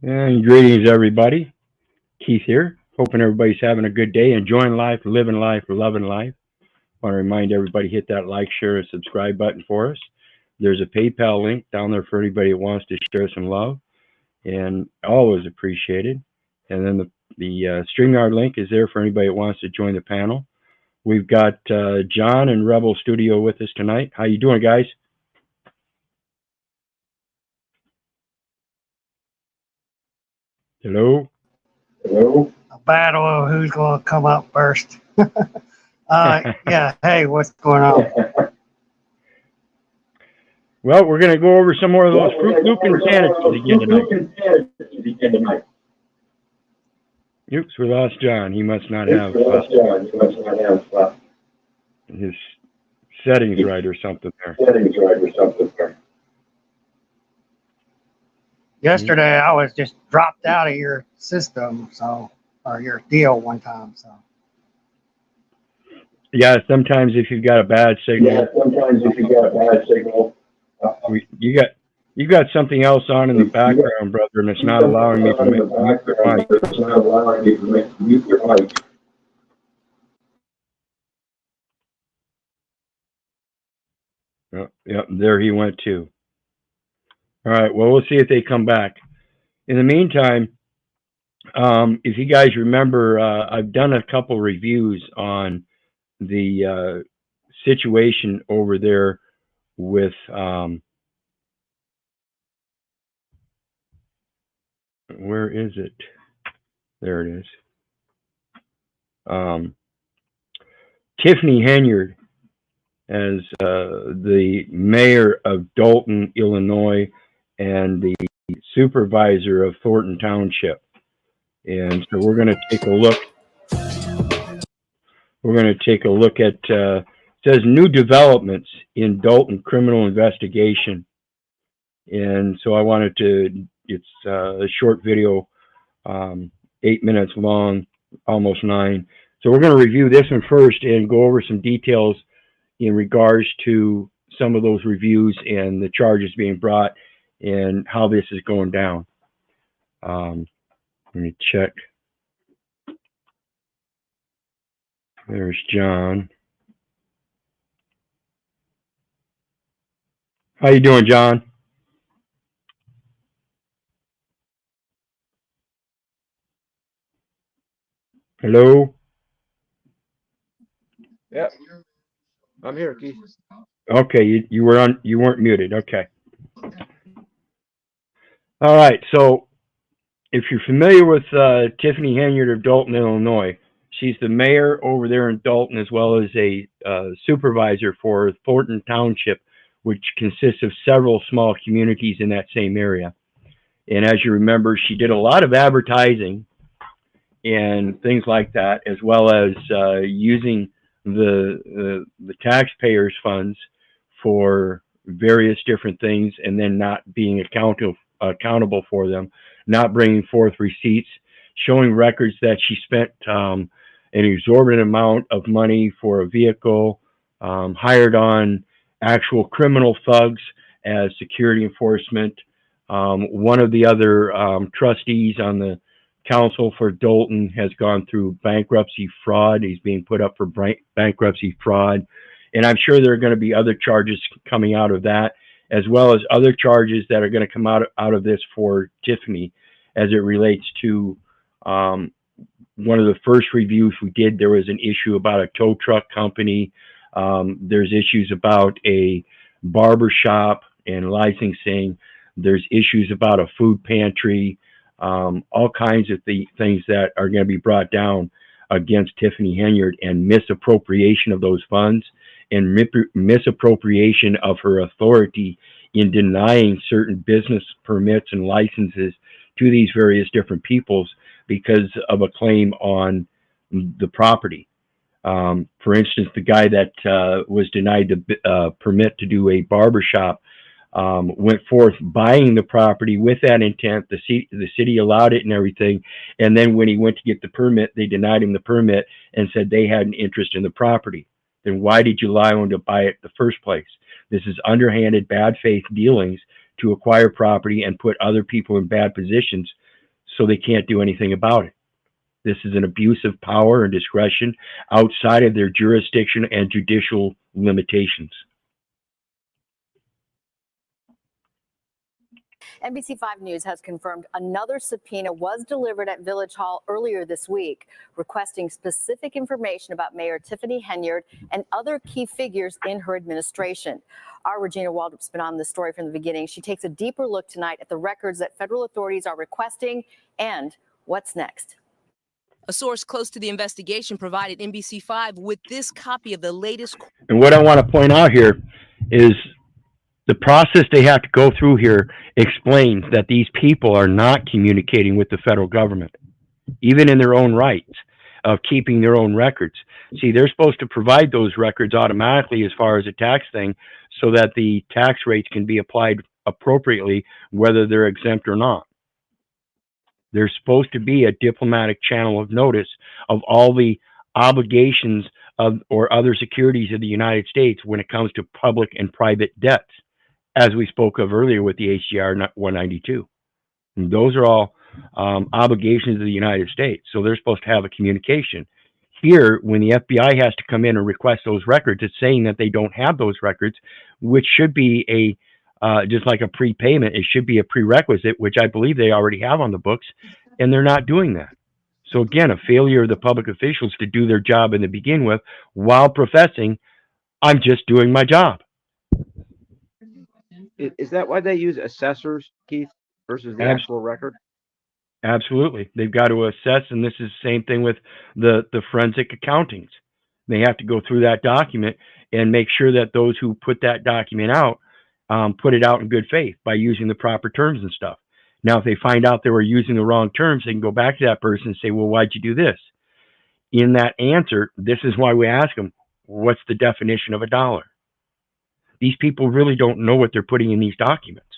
And greetings, everybody. Keith here. Hoping everybody's having a good day, enjoying life, living life, loving life. Want to remind everybody, hit that like, share, and subscribe button for us. There's a PayPal link down there for anybody who wants to share some love, and always appreciated. And then the StreamYard link is there for anybody that wants to join the panel. We've got John and Rebel Studio with us tonight. How you doing, guys? Hello? Hello? A battle of who's going to come up first. Yeah, hey, what's going on? Well, we're going to go over some more of those Fruit Loop insanities again tonight. Oops, we lost John. He must not have his settings right or something there. Yesterday, I was just dropped out of your system, or your deal one time. So. Yeah, sometimes if you've got a bad signal. You got something else on in the background, brother, and it's not allowing me to mute your mic. Oh, yep, there he went too. All right, well, we'll see if they come back. In the meantime, if you guys remember, I've done a couple reviews on the situation over there with where is it? There it is. Tiffany Henyard as the mayor of Dalton, Illinois, and the supervisor of Thornton Township. And so we're going to take a look. We're going to take a look at, it says new developments in Dalton criminal investigation. And so I wanted to, it's a short video, 8 minutes long, almost 9. So we're going to review this one first and go over some details in regards to some of those reviews and the charges being brought and how this is going down. Let me check. There's John. How you doing, John? Hello? Yeah, I'm here, Keith. Okay, you weren't muted. Okay. All right. So, if you're familiar with Tiffany Henyard of Dalton, Illinois, she's the mayor over there in Dalton, as well as a supervisor for Thornton Township, which consists of several small communities in that same area. And as you remember, she did a lot of advertising and things like that, as well as using the taxpayers' funds for various different things, and then not being accountable for them, not bringing forth receipts, showing records that she spent an exorbitant amount of money for a vehicle, hired on actual criminal thugs as security enforcement. One of the other trustees on the council for Dalton has gone through bankruptcy fraud. He's being put up for bankruptcy fraud. And I'm sure there are going to be other charges coming out of that, as well as other charges that are going to come out of this for Tiffany as it relates to one of the first reviews we did. There was an issue about a tow truck company. There's issues about a barber shop and licensing. There's issues about a food pantry. All kinds of things that are going to be brought down against Tiffany Henyard, and misappropriation of those funds and misappropriation of her authority in denying certain business permits and licenses to these various different peoples because of a claim on the property. For instance, the guy that was denied the permit to do a barbershop went forth buying the property with that intent. The city allowed it and everything. And then when he went to get the permit, they denied him the permit and said they had an interest in the property. Then why did you allow him to buy it in the first place? This is underhanded, bad faith dealings to acquire property and put other people in bad positions so they can't do anything about it. This is an abuse of power and discretion outside of their jurisdiction and judicial limitations. NBC5 News has confirmed another subpoena was delivered at Village Hall earlier this week, requesting specific information about Mayor Tiffany Henyard and other key figures in her administration. Our Regina Waldrop's been on this story from the beginning. She takes a deeper look tonight at the records that federal authorities are requesting and what's next. A source close to the investigation provided NBC5 with this copy of the latest. And what I want to point out here is the process they have to go through here explains that these people are not communicating with the federal government, even in their own rights of keeping their own records. See, they're supposed to provide those records automatically as far as a tax thing so that the tax rates can be applied appropriately, whether they're exempt or not. There's supposed to be a diplomatic channel of notice of all the obligations of or other securities of the United States when it comes to public and private debts, as we spoke of earlier with the HGR 192. And those are all obligations of the United States, so they're supposed to have a communication. Here, when the FBI has to come in and request those records, it's saying that they don't have those records, which should be a just like a prepayment. It should be a prerequisite, which I believe they already have on the books, and they're not doing that. So again, a failure of the public officials to do their job in the begin with, while professing, I'm just doing my job. Is that why they use assessors, Keith, versus the actual record? Absolutely. They've got to assess, and this is the same thing with the forensic accountings. They have to go through that document and make sure that those who put that document out put it out in good faith by using the proper terms and stuff. Now, if they find out they were using the wrong terms, they can go back to that person and say, well, why'd you do this? In that answer, this is why we ask them, what's the definition of a dollar? These people really don't know what they're putting in these documents.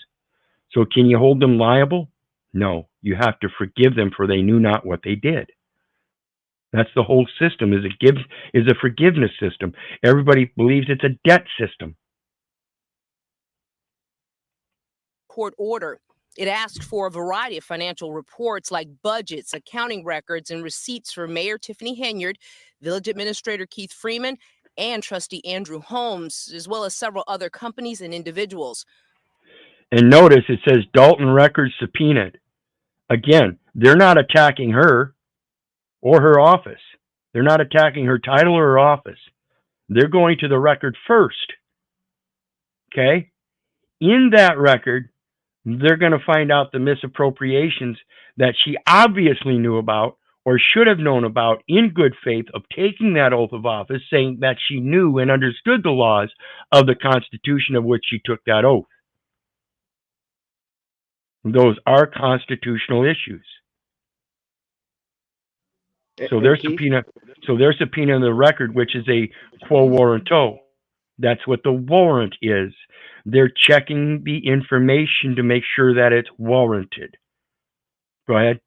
So can you hold them liable? No, you have to forgive them, for they knew not what they did. That's the whole system, is a forgiveness system. Everybody believes it's a debt system. Court order. It asked for a variety of financial reports like budgets, accounting records, and receipts for Mayor Tiffany Henyard, Village Administrator Keith Freeman, and Trustee Andrew Holmes, as well as several other companies and individuals. And notice it says Dalton Records subpoenaed. Again, they're not attacking her or her office. They're not attacking her title or her office. They're going to the record first. Okay? In that record, they're going to find out the misappropriations that she obviously knew about or should have known about in good faith of taking that oath of office, saying that she knew and understood the laws of the Constitution of which she took that oath. Those are constitutional issues. So their subpoena, in the record, which is a quo warranto. That's what the warrant is. They're checking the information to make sure that it's warranted. Go ahead.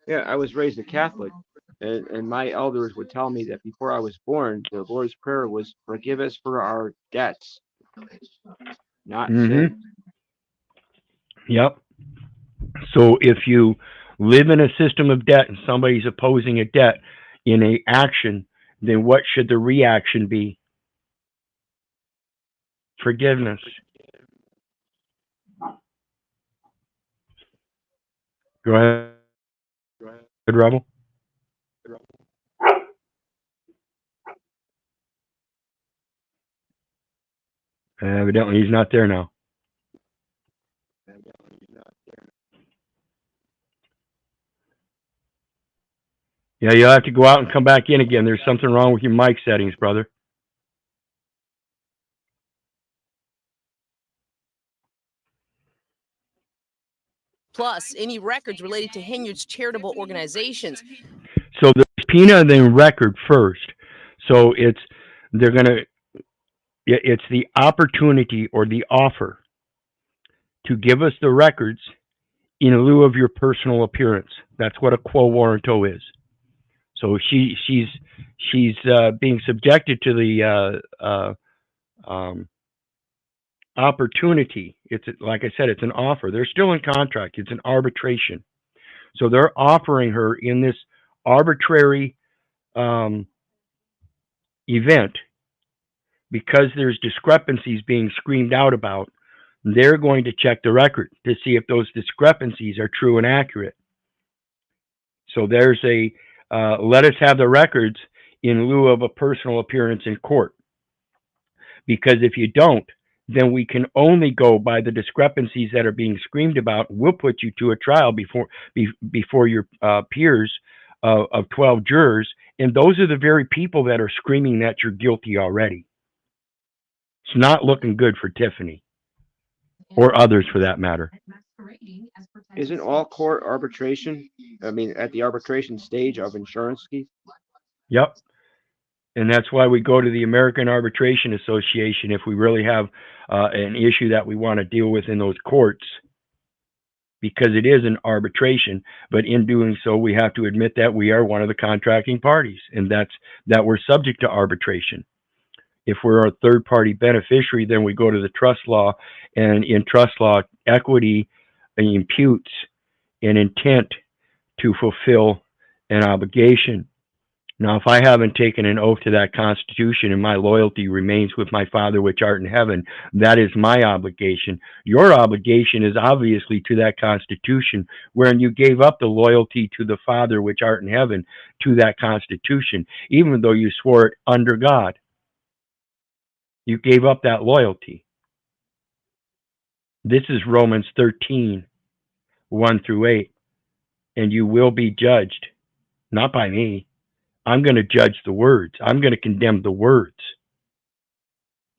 Yeah, I was raised a Catholic, and my elders would tell me that before I was born, the Lord's Prayer was, forgive us for our debts, not sin. Yep. So if you live in a system of debt and somebody's opposing a debt in an action, then what should the reaction be? Forgiveness. Go ahead, Rebel. Evidently, he's not there now. Yeah, you'll have to go out and come back in again. There's something wrong with your mic settings, brother. Plus, any records related to Henyard's charitable organizations. So the subpoena then record first. So it's the opportunity or the offer to give us the records in lieu of your personal appearance. That's what a quo warranto is. So she's being subjected to the opportunity. It's like I said, it's an offer. They're still in contract. It's an arbitration. So they're offering her in this arbitrary event, because there's discrepancies being screamed out about. They're going to check the record to see if those discrepancies are true and accurate. So there's a let us have the records in lieu of a personal appearance in court. Because if you don't, then we can only go by the discrepancies that are being screamed about. We'll put you to a trial before your peers of 12 jurors, and those are the very people that are screaming that you're guilty already. It's not looking good for Tiffany, or others for that matter. Isn't all court arbitration, I mean, at the arbitration stage of insurance, Keith? Yep. And that's why we go to the American Arbitration Association if we really have an issue that we want to deal with in those courts, because it is an arbitration. But in doing so, we have to admit that we are one of the contracting parties, and that we're subject to arbitration. If we're a third-party beneficiary, then we go to the trust law, and in trust law, equity imputes an intent to fulfill an obligation. Now, if I haven't taken an oath to that Constitution and my loyalty remains with my Father which art in heaven, that is my obligation. Your obligation is obviously to that Constitution, wherein you gave up the loyalty to the Father which art in heaven to that Constitution, even though you swore it under God. You gave up that loyalty. This is Romans 13, 1 through 8. And you will be judged, not by me. I'm going to judge the words. I'm going to condemn the words.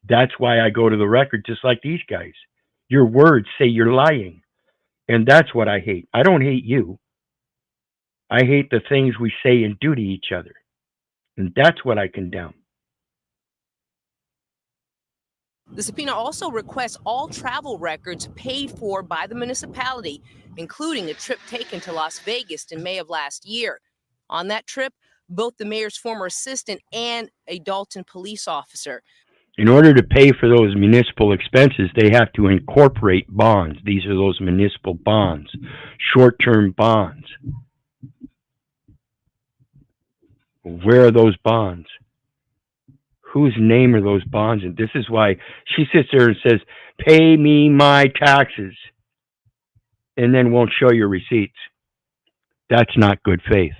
That's why I go to the record just like these guys. Your words say you're lying. And that's what I hate. I don't hate you. I hate the things we say and do to each other. And that's what I condemn. The subpoena also requests all travel records paid for by the municipality, including a trip taken to Las Vegas in May of last year. On that trip, both the mayor's former assistant and a Dalton police officer. In order to pay for those municipal expenses, they have to incorporate bonds. These are those municipal bonds, short-term bonds. Where are those bonds? Whose name are those bonds? And this is why she sits there and says, pay me my taxes, and then won't show your receipts. That's not good faith.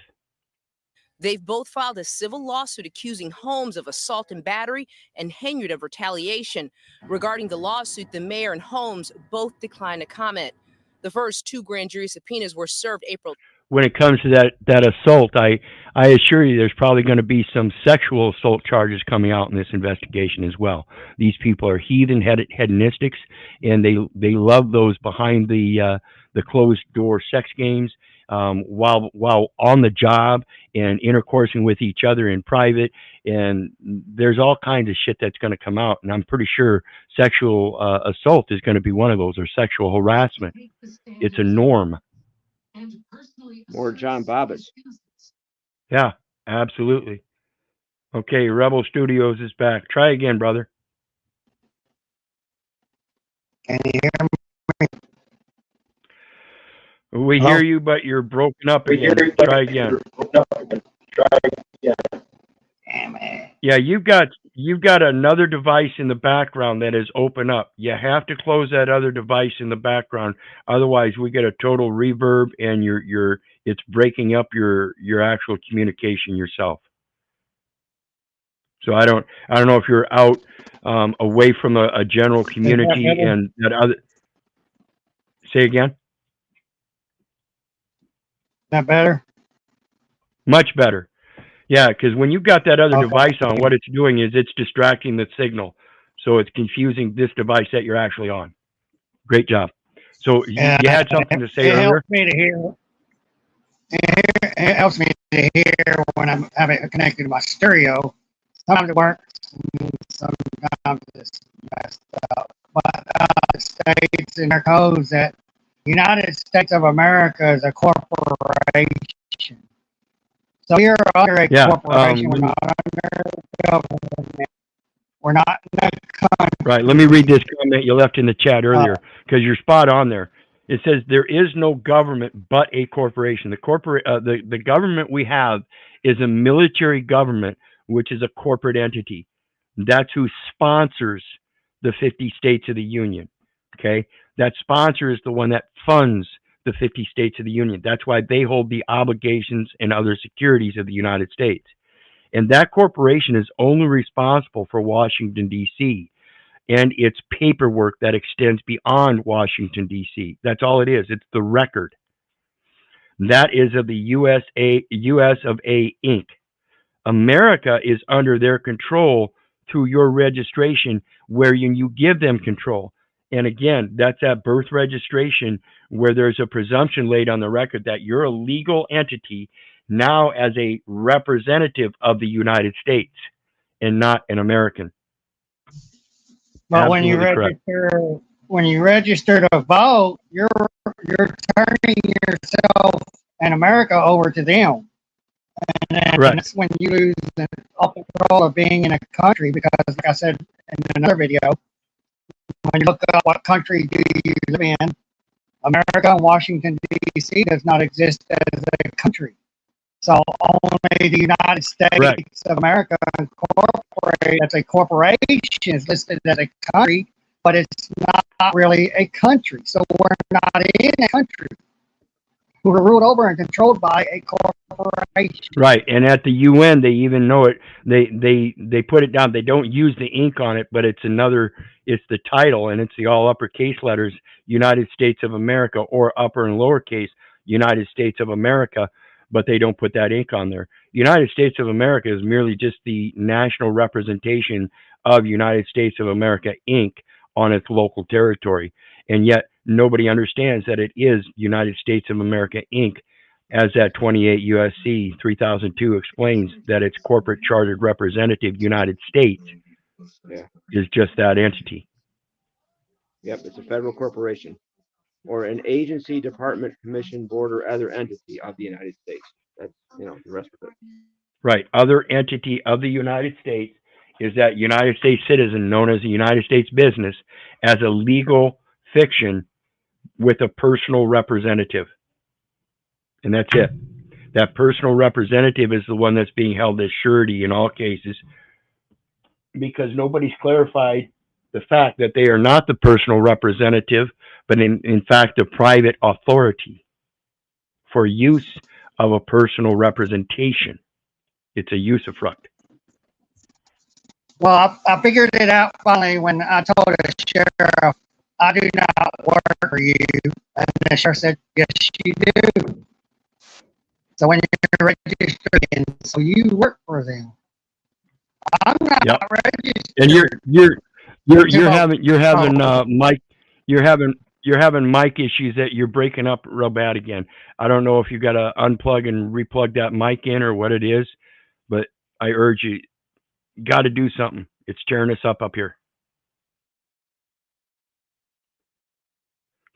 They've both filed a civil lawsuit accusing Holmes of assault and battery and Henyard of retaliation. Regarding the lawsuit, the mayor and Holmes both declined to comment. The first two grand jury subpoenas were served April. When it comes to that assault, I assure you there's probably going to be some sexual assault charges coming out in this investigation as well. These people are heathen hedonistics, and they love those behind the closed door sex games. While on the job and intercoursing with each other in private, and there's all kinds of shit that's going to come out, and I'm pretty sure sexual assault is going to be one of those, or sexual harassment. It's a norm. More John Bobbitt. Yeah, absolutely. Okay, Rebel Studios is back. Try again, brother. Can you hear me? We Hello? hear you, but you're broken up again. Try again. Damn it. Yeah, you've got another device in the background that is open up. You have to close that other device in the background, otherwise we get a total reverb and it's breaking up your actual communication yourself. So I don't know if you're out away from a general community and that other. Say again. That better? Much better. Yeah, because when you've got that other Okay. device on, what it's doing is it's distracting the signal. So it's confusing this device that you're actually on. Great job. So you had something to say it earlier? helps me to hear. It helps me to hear when I'm having it connected to my stereo. Sometimes it works, and sometimes it's messed up. But the states and their codes that United States of America is a corporation. So you're under a corporation. We're not under government. We're not in the country. Right. Let me read this comment you left in the chat earlier, because you're spot on there. It says there is no government but a corporation. The government we have is a military government, which is a corporate entity. That's who sponsors the 50 states of the Union. Okay, that sponsor is the one that funds the 50 states of the Union. That's why they hold the obligations and other securities of the United States. And that corporation is only responsible for Washington, D.C. and its paperwork that extends beyond Washington, D.C. That's all it is. It's the record. That is of the US of A, Inc. America is under their control through your registration, where you give them control. And again, that's that birth registration where there's a presumption laid on the record that you're a legal entity now as a representative of the United States and not an American. But when you Absolutely correct. register to vote, you're turning yourself and America over to them. And then Correct. that's when you lose all control of being in a country, because like I said in another video, when you look up what country do you live in, America and Washington, D.C. does not exist as a country. So only the United States Correct. of America Incorporated, as a corporation, is listed as a country, but it's not really a country. So we're not in a country. We're ruled over and controlled by a corporation. Right, and at the UN, they even know it. They put it down. They don't use the ink on it, but it's the title, and it's the all uppercase letters, United States of America, or upper and lowercase United States of America, but they don't put that ink on there. United States of America is merely just the national representation of United States of America, Inc. on its local territory, and yet nobody understands that it is United States of America, Inc., as that 28 U.S.C. 3002 explains, that its corporate chartered representative, United States, is just that entity. Yep, it's a federal corporation or an agency, department, commission, board, or other entity of the United States. That's, the rest of it. Right. Other entity of the United States is that United States citizen known as a United States business as a legal fiction with a personal representative. And that's it. That personal representative is the one that's being held as surety in all cases, because nobody's clarified the fact that they are not the personal representative, but in fact a private authority for use of a personal representation. It's a usufruct. Well, I figured it out finally when I told the sheriff, I do not work for you. And the sheriff said, yes, you do. So when you're registered, and so you work for them. I'm not registered. And you're having mic issues that you're breaking up real bad again. I don't know if you got to unplug and replug that mic in or what it is, but I urge you, got to do something. It's tearing us up here.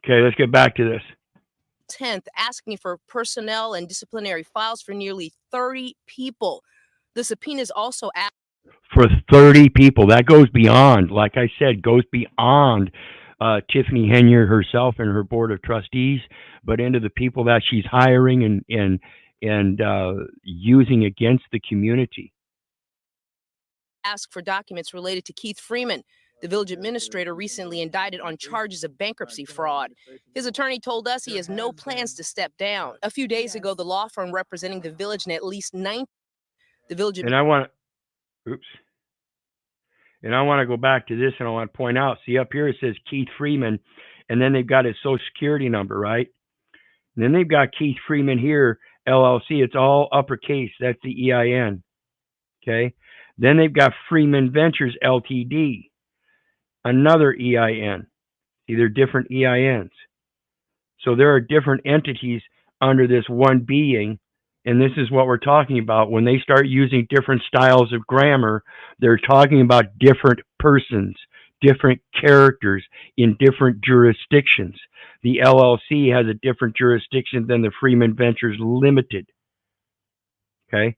Okay, let's get back to this. 10th, asking for personnel and disciplinary files for nearly 30 people. The subpoenas also asked for 30 people. That goes beyond, like I said, goes beyond Tiffany Henyard herself and her board of trustees, but into the people that she's hiring and using against the community. Ask for documents related to Keith Freeman, the village administrator recently indicted on charges of bankruptcy fraud. His attorney told us he has no plans to step down. A few days ago, the law firm representing the village and at least 9 the village. And I want to go back to this, and I want to point out, see up here it says Keith Freeman, and then they've got his social security number, right? And then they've got Keith Freeman here, LLC. It's all uppercase. That's the EIN. Okay. Then they've got Freeman Ventures Ltd. Another EIN. See, they're different EINs. So there are different entities under this one being, and this is what we're talking about. When they start using different styles of grammar, they're talking about different persons, different characters in different jurisdictions. The LLC has a different jurisdiction than the Freeman Ventures Limited. Okay?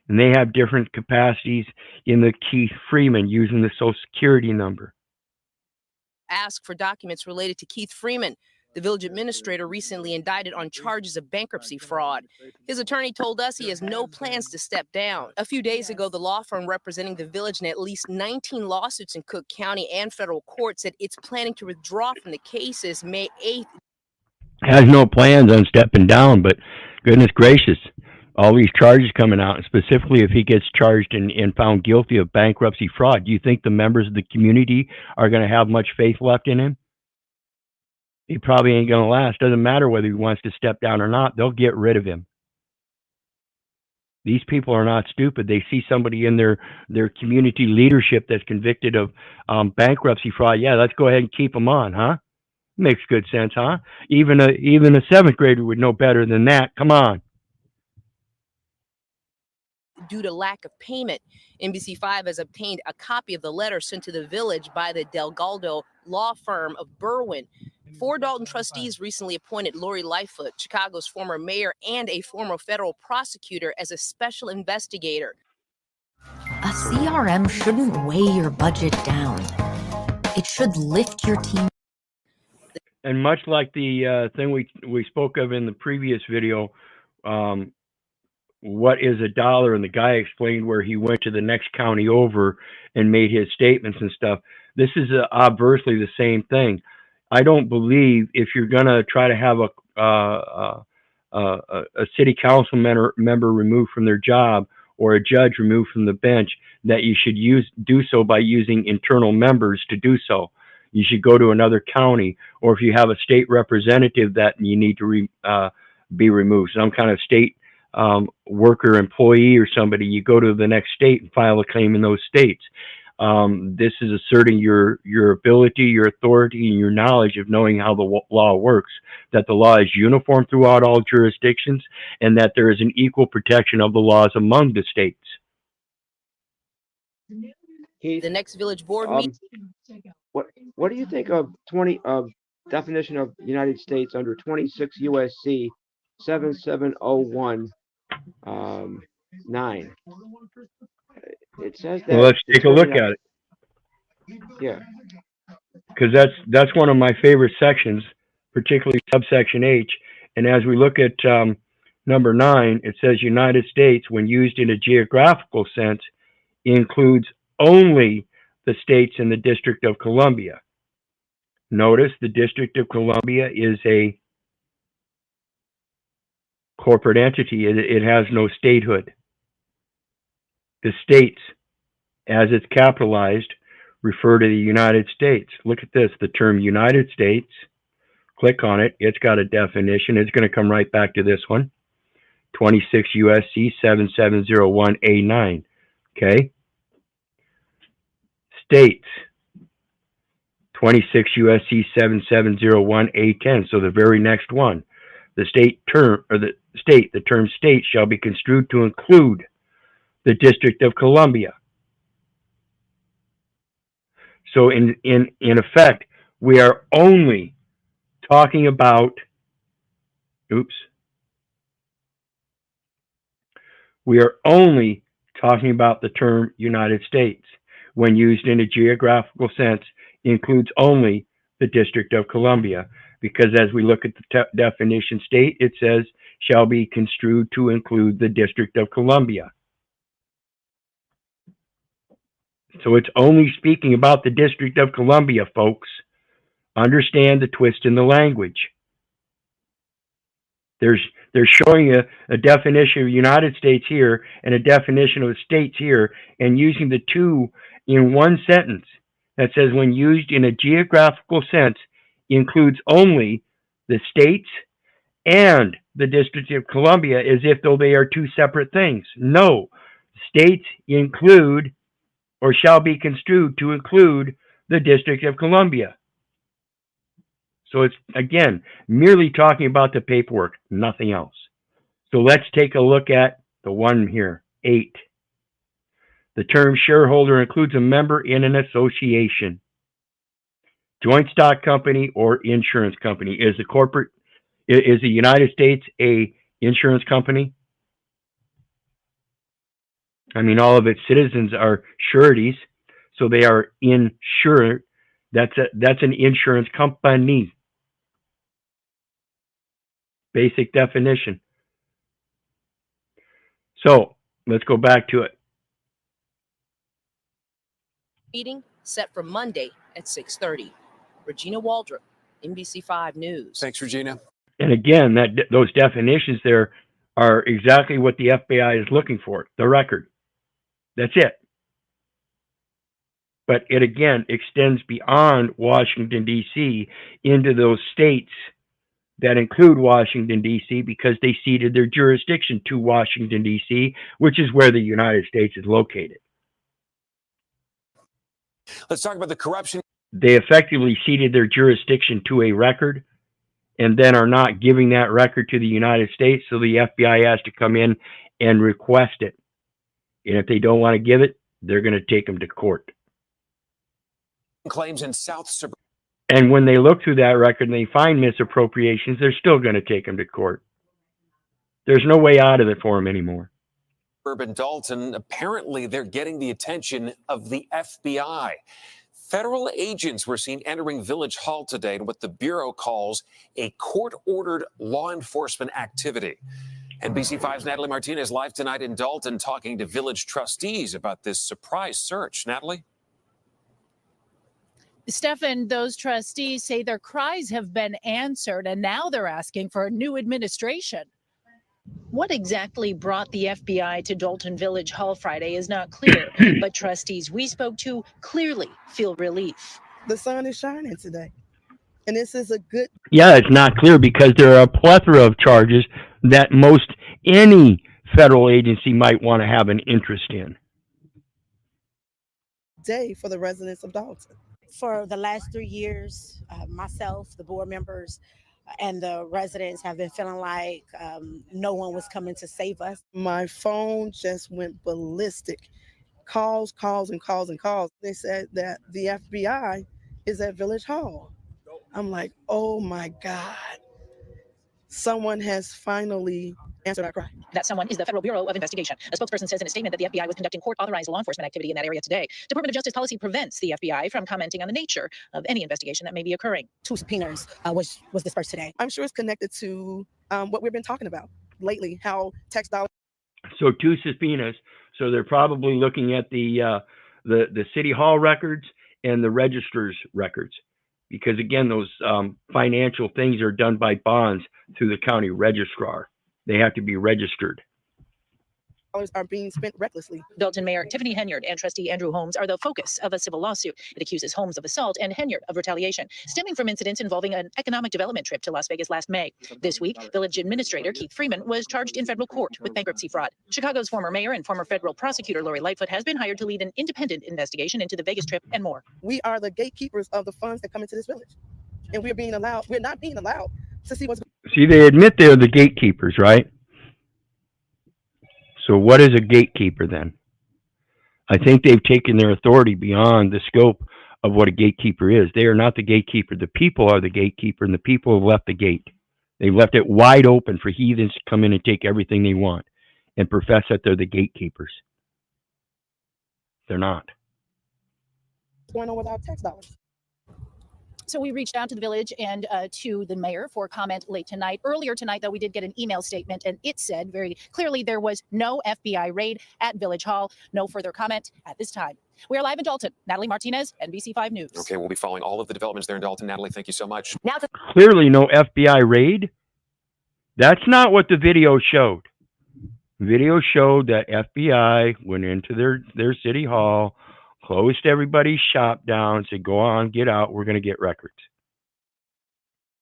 And they have different capacities in the Keith Freeman using the social security number. Ask for documents related to Keith Freeman, the village administrator recently indicted on charges of bankruptcy fraud. His attorney told us he has no plans to step down. A few days ago, the law firm representing the village in at least 19 lawsuits in Cook County and federal court said it's planning to withdraw from the cases May 8th. Has no plans on stepping down, but goodness gracious, all these charges coming out, and specifically if he gets charged and found guilty of bankruptcy fraud, do you think the members of the community are going to have much faith left in him? He probably ain't going to last. Doesn't matter whether he wants to step down or not. They'll get rid of him. These people are not stupid. They see somebody in their community leadership that's convicted of bankruptcy fraud. Yeah, let's go ahead and keep them on, huh? Makes good sense, huh? Even a seventh grader would know better than that. Come on. Due to lack of payment, NBC5 has obtained a copy of the letter sent to the village by the Delgado law firm of Berwyn. 4 Dalton trustees recently appointed Lori Lightfoot, Chicago's former mayor and a former federal prosecutor, as a special investigator. A CRM shouldn't weigh your budget down. It should lift your team. And much like the thing we spoke of in the previous video, what is a dollar? And the guy explained where he went to the next county over and made his statements and stuff. This is obversely the same thing. I don't believe if you're going to try to have a city council member removed from their job or a judge removed from the bench, that you should do so by using internal members to do so. You should go to another county, or if you have a state representative that you need to be removed, some kind of state worker, employee, or somebody, you go to the next state and file a claim in those states. This is asserting your ability, your authority, and your knowledge of knowing how the law works, that the law is uniform throughout all jurisdictions, and that there is an equal protection of the laws among the states. The next village board meeting. What do you think of definition of United States under 26 U.S.C. 7701 9? It says that. Well, let's take a look at it. Yeah. Because that's one of my favorite sections, particularly subsection H. And as we look at number 9, it says United States, when used in a geographical sense, includes only the states in the District of Columbia. Notice the District of Columbia is a corporate entity. It has no statehood. The states, as it's capitalized, refer to the United States. Look at this, the term United States. Click on it. It's got a definition. It's going to come right back to this one. 26 U.S.C. 7701A9. Okay? States. 26 U.S.C. 7701A10. So the very next one. The term state shall be construed to include the District of Columbia. So in effect, we are only talking about, we are only talking about the term United States. When used in a geographical sense, includes only the District of Columbia. Because as we look at the definition state, it says, shall be construed to include the District of Columbia. So it's only speaking about the District of Columbia, folks. Understand the twist in the language. They're showing a definition of United States here and a definition of states here, and using the two in one sentence that says, when used in a geographical sense, includes only the states and the District of Columbia, as if though they are two separate things. No, states include or shall be construed to include the District of Columbia. So it's, again, merely talking about the paperwork, nothing else. So let's take a look at the one here, 8. The term shareholder includes a member in an association, joint stock company, or insurance company. Is the United States a insurance company? I mean, all of its citizens are sureties, so they are insured. That's an insurance company. Basic definition. So let's go back to it. Meeting set for Monday at 6:30. Regina Waldrop, NBC5 News. Thanks, Regina. And again, those definitions there are exactly what the FBI is looking for, the record. That's it. But it again extends beyond Washington, D.C. into those states that include Washington, D.C. because they ceded their jurisdiction to Washington, D.C., which is where the United States is located. Let's talk about the corruption. They effectively ceded their jurisdiction to a record and then are not giving that record to the United States, so the FBI has to come in and request it. And if they don't want to give it, they're going to take them to court. Claims in South Suburban. And when they look through that record and they find misappropriations, they're still going to take them to court. There's no way out of it for them anymore. Dalton, apparently they're getting the attention of the FBI. Federal agents were seen entering Village Hall today in what the Bureau calls a court-ordered law enforcement activity. NBC5's Natalie Martinez live tonight in Dalton talking to village trustees about this surprise search. Natalie? Stefan, those trustees say their cries have been answered, and now they're asking for a new administration. What exactly brought the FBI to Dalton Village Hall Friday is not clear, but trustees we spoke to clearly feel relief. The sun is shining today, and this is a good... Yeah, it's not clear because there are a plethora of charges that most any federal agency might want to have an interest in. day for the residents of Dalton. For the last 3 years, myself, the board members, and the residents have been feeling like no one was coming to save us. My phone just went ballistic. Calls, and calls. They said that the FBI is at Village Hall. I'm like, oh my God. Someone has finally answered our cry. That someone is the Federal Bureau of Investigation. A spokesperson says in a statement that the FBI was conducting court-authorized law enforcement activity in that area today. Department of Justice policy prevents the FBI from commenting on the nature of any investigation that may be occurring. 2 subpoenas was dispersed today. I'm sure it's connected to what we've been talking about lately, how tax dollars. So 2 subpoenas. So they're probably looking at the city hall records and the registrar's records, because again, those financial things are done by bonds through the county registrar. They have to be registered. Are being spent recklessly. Dalton Mayor Tiffany Henyard and trustee Andrew Holmes are the focus of a civil lawsuit. It accuses Holmes of assault and Henyard of retaliation, stemming from incidents involving an economic development trip to Las Vegas last May. This week, village administrator Keith Freeman was charged in federal court with bankruptcy fraud. Chicago's former mayor and former federal prosecutor Lori Lightfoot has been hired to lead an independent investigation into the Vegas trip and more. We are the gatekeepers of the funds that come into this village, and we're not being allowed to see what's. See, they admit they're the gatekeepers, right? So what is a gatekeeper then? I think they've taken their authority beyond the scope of what a gatekeeper is. They are not the gatekeeper. The people are the gatekeeper, and the people have left the gate. They've left it wide open for heathens to come in and take everything they want and profess that they're the gatekeepers. They're not. What's going on with our tax dollars? So we reached out to the village and to the mayor for comment late tonight. Earlier tonight, though, we did get an email statement, and it said very clearly there was no FBI raid at Village Hall. No further comment at this time. We are live in Dalton. Natalie Martinez, NBC5 News. Okay, we'll be following all of the developments there in Dalton. Natalie, thank you so much. Now Clearly no FBI raid. That's not what the video showed. The video showed that FBI went into their city hall, closed everybody's shop down, said, go on, get out, we're going to get records.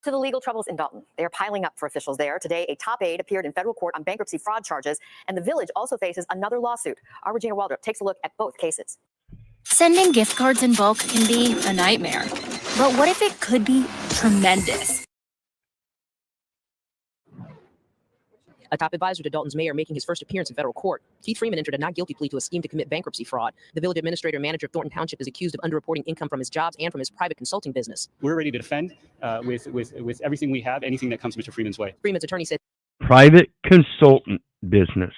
to the legal troubles in Dalton. They are piling up for officials there. Today, a top aide appeared in federal court on bankruptcy fraud charges, and the village also faces another lawsuit. Our Regina Waldrop takes a look at both cases. Sending gift cards in bulk can be a nightmare. But what if it could be tremendous? A top advisor to Dalton's mayor making his first appearance in federal court. Keith Freeman entered a not guilty plea to a scheme to commit bankruptcy fraud. The village administrator and manager of Thornton Township is accused of underreporting income from his jobs and from his private consulting business. We're ready to defend with everything we have, anything that comes Mr. Freeman's way. Freeman's attorney said, private consultant business.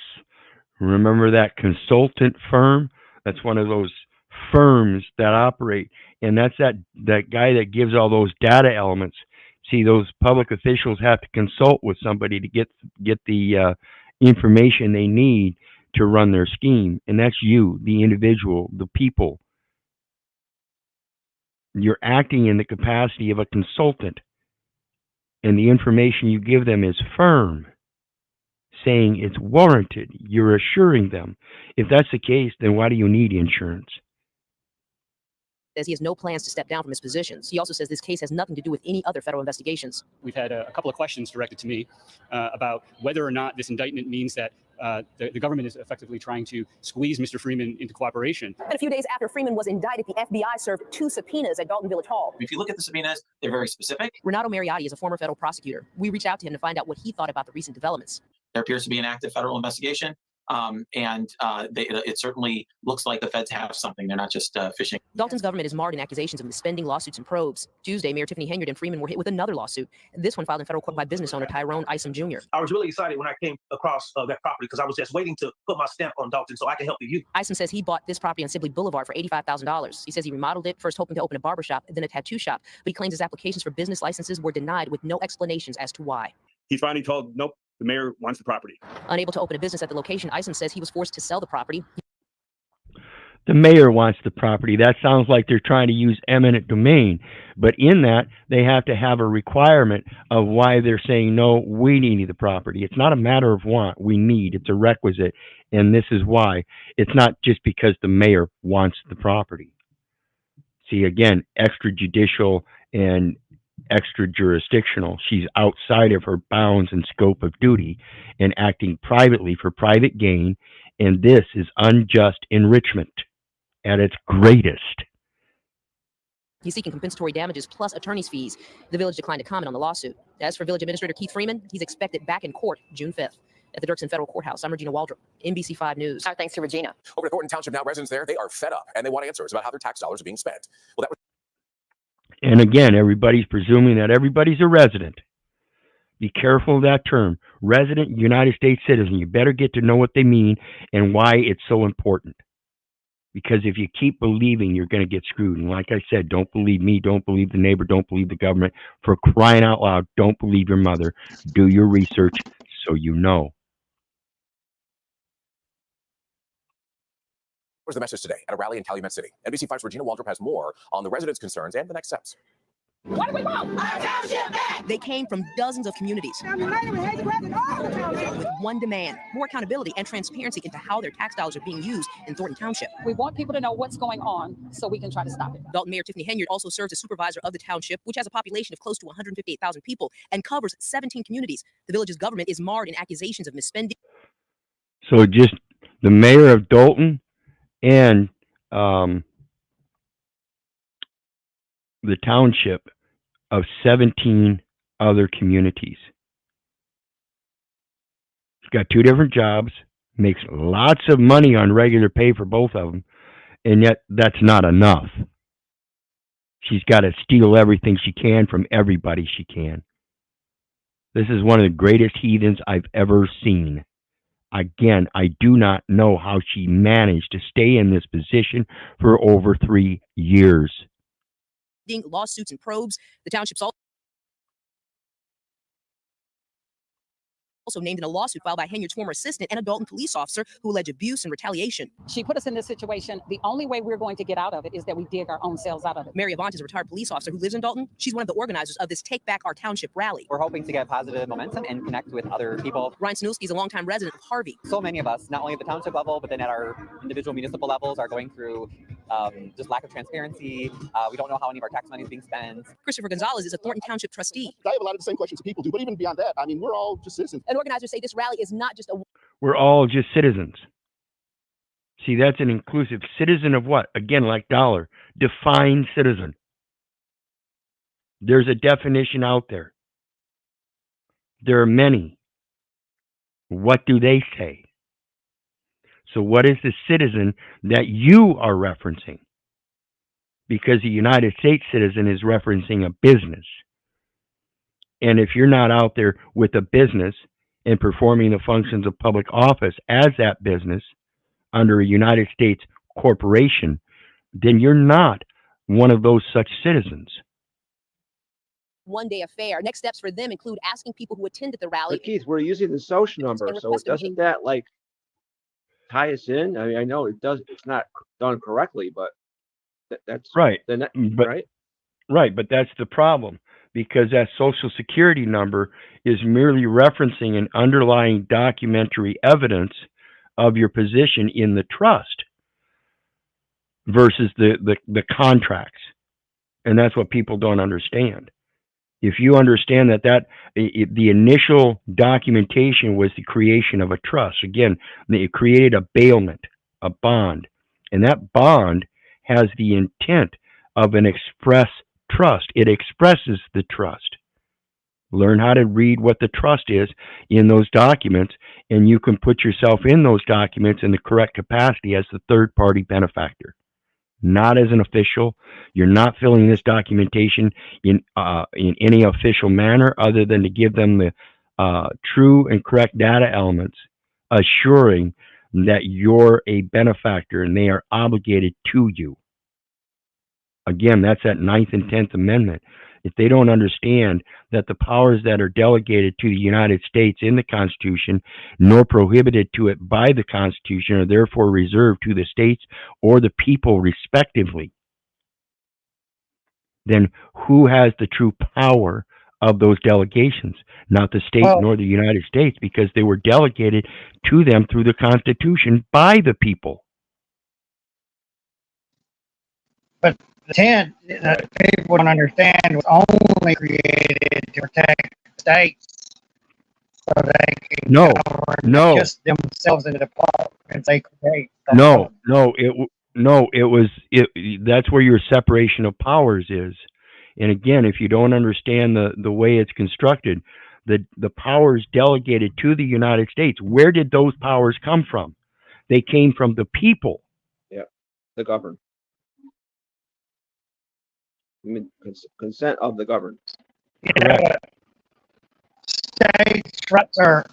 Remember that consultant firm? That's one of those firms that operate, and that's that guy that gives all those data elements See, those public officials have to consult with somebody to get the information they need to run their scheme, and that's you, the individual, the people. You're acting in the capacity of a consultant, and the information you give them is firm, saying it's warranted. You're assuring them. If that's the case, then why do you need insurance? Says he has no plans to step down from his positions. He also says this case has nothing to do with any other federal investigations. We've had a couple of questions directed to me about whether or not this indictment means that the government is effectively trying to squeeze Mr. Freeman into cooperation. And a few days after Freeman was indicted, the FBI served 2 subpoenas at Dalton Village Hall. If you look at the subpoenas, they're very specific. Renato Mariotti is a former federal prosecutor. We reached out to him to find out what he thought about the recent developments. There appears to be an active federal investigation. It certainly looks like the feds have something. They're not just fishing. Dalton's government is marred in accusations of misspending, lawsuits, and probes. Tuesday, Mayor Tiffany Henyard and Freeman were hit with another lawsuit. This one filed in federal court by business owner Tyrone Isom Jr. I was really excited when I came across that property because I was just waiting to put my stamp on Dalton so I can help the youth. Isom says he bought this property on Sibley Boulevard for $85,000. He says he remodeled it, first hoping to open a barbershop, then a tattoo shop. But he claims his applications for business licenses were denied with no explanations as to why. He finally told, nope, the mayor wants the property. Unable to open a business at the location, Isom says he was forced to sell the property. The mayor wants the property. That sounds like they're trying to use eminent domain. But in that, they have to have a requirement of why they're saying, no, we need the property. It's not a matter of want. We need. It's a requisite. And this is why. It's not just because the mayor wants the property. See, again, extrajudicial and extra jurisdictional. She's outside of her bounds and scope of duty and acting privately for private gain, and this is unjust enrichment at its greatest. He's seeking compensatory damages plus attorney's fees. The village declined to comment on the lawsuit. As for Village Administrator Keith Freeman, he's expected back in court June 5th. At the Dirksen Federal Courthouse, I'm Regina Waldrop, NBC 5 News. Our thanks to Regina. Over at Thornton Township now, residents there, they are fed up and they want answers about how their tax dollars are being spent. Well, that was. And again, everybody's presuming that everybody's a resident. Be careful of that term. Resident, United States citizen. You better get to know what they mean and why it's so important. Because if you keep believing, you're going to get screwed. And like I said, don't believe me, don't believe the neighbor, don't believe the government. For crying out loud, don't believe your mother. Do your research so you know. Where's the message today at a rally in Calumet City? NBC 5's Regina Waldrop has more on the residents' concerns and the next steps. What do we want? Our township back! They came from dozens of communities with one demand: more accountability and transparency into how their tax dollars are being used in Thornton Township. We want people to know what's going on so we can try to stop it. Dalton Mayor Tiffany Henyard also serves as supervisor of the township, which has a population of close to 158,000 people and covers 17 communities. The village's government is marred in accusations of misspending. So just the mayor of Dalton and the township of 17 other communities. She's got 2 different jobs, makes lots of money on regular pay for both of them, and yet that's not enough. She's got to steal everything she can from everybody she can. This is one of the greatest heathens I've ever seen. Again, I do not know how she managed to stay in this position for over 3 years. Lawsuits and probes. The township's also named in a lawsuit filed by Henyard's former assistant and a Dalton police officer who alleged abuse and retaliation. She put us in this situation. The only way we're going to get out of it is that we dig our own selves out of it. Mary Avant is a retired police officer who lives in Dalton. She's one of the organizers of this Take Back Our Township rally. We're hoping to get positive momentum and connect with other people. Ryan Snulsky is a longtime resident of Harvey. So many of us, not only at the township level, but then at our individual municipal levels, are going through just lack of transparency. We don't know how any of our tax money is being spent. Christopher Gonzalez is a Thornton Township trustee. I have a lot of the same questions people do, but even beyond that, I mean, we're all just citizens. And organizers say this rally is not just a... We're all just citizens. See, that's an inclusive citizen of what? Again, like dollar. Define citizen. There's a definition out there. There are many. What do they say? So what is the citizen that you are referencing? Because a United States citizen is referencing a business. And if you're not out there with a business and performing the functions of public office as that business under a United States corporation, then you're not one of those such citizens. one-day affair. Next steps for them include asking people who attended the rally. But Keith, we're using the social number, and so requesting doesn't that like tie us in? I mean, I know it does. It's not done correctly, but that's right. But right. Right, but that's the problem, because that social security number is merely referencing an underlying documentary evidence of your position in the trust versus the contracts. And that's what people don't understand. If you understand that the initial documentation was the creation of a trust, again, it created a bailment, a bond, and that bond has the intent of an express trust. It expresses the trust. Learn how to read what the trust is in those documents, and you can put yourself in those documents in the correct capacity as the third-party benefactor, not as an official. You're not filling this documentation in any official manner other than to give them the true and correct data elements, assuring that you're a benefactor and they are obligated to you. Again, that's that 9th and 10th Amendment. If they don't understand that the powers that are delegated to the United States in the Constitution, nor prohibited to it by the Constitution, are therefore reserved to the states or the people respectively, then who has the true power of those delegations? Not the state nor the United States, because they were delegated to them through the Constitution by the people. But the 10 that people don't understand was only created to protect the states, so they can govern just themselves in the departments they create. That's where your separation of powers is. And again, if you don't understand the way it's constructed, the powers delegated to the United States, where did those powers come from? They came from the people. Yeah, the governed. I mean, consent of the governed. Correct. States' rights are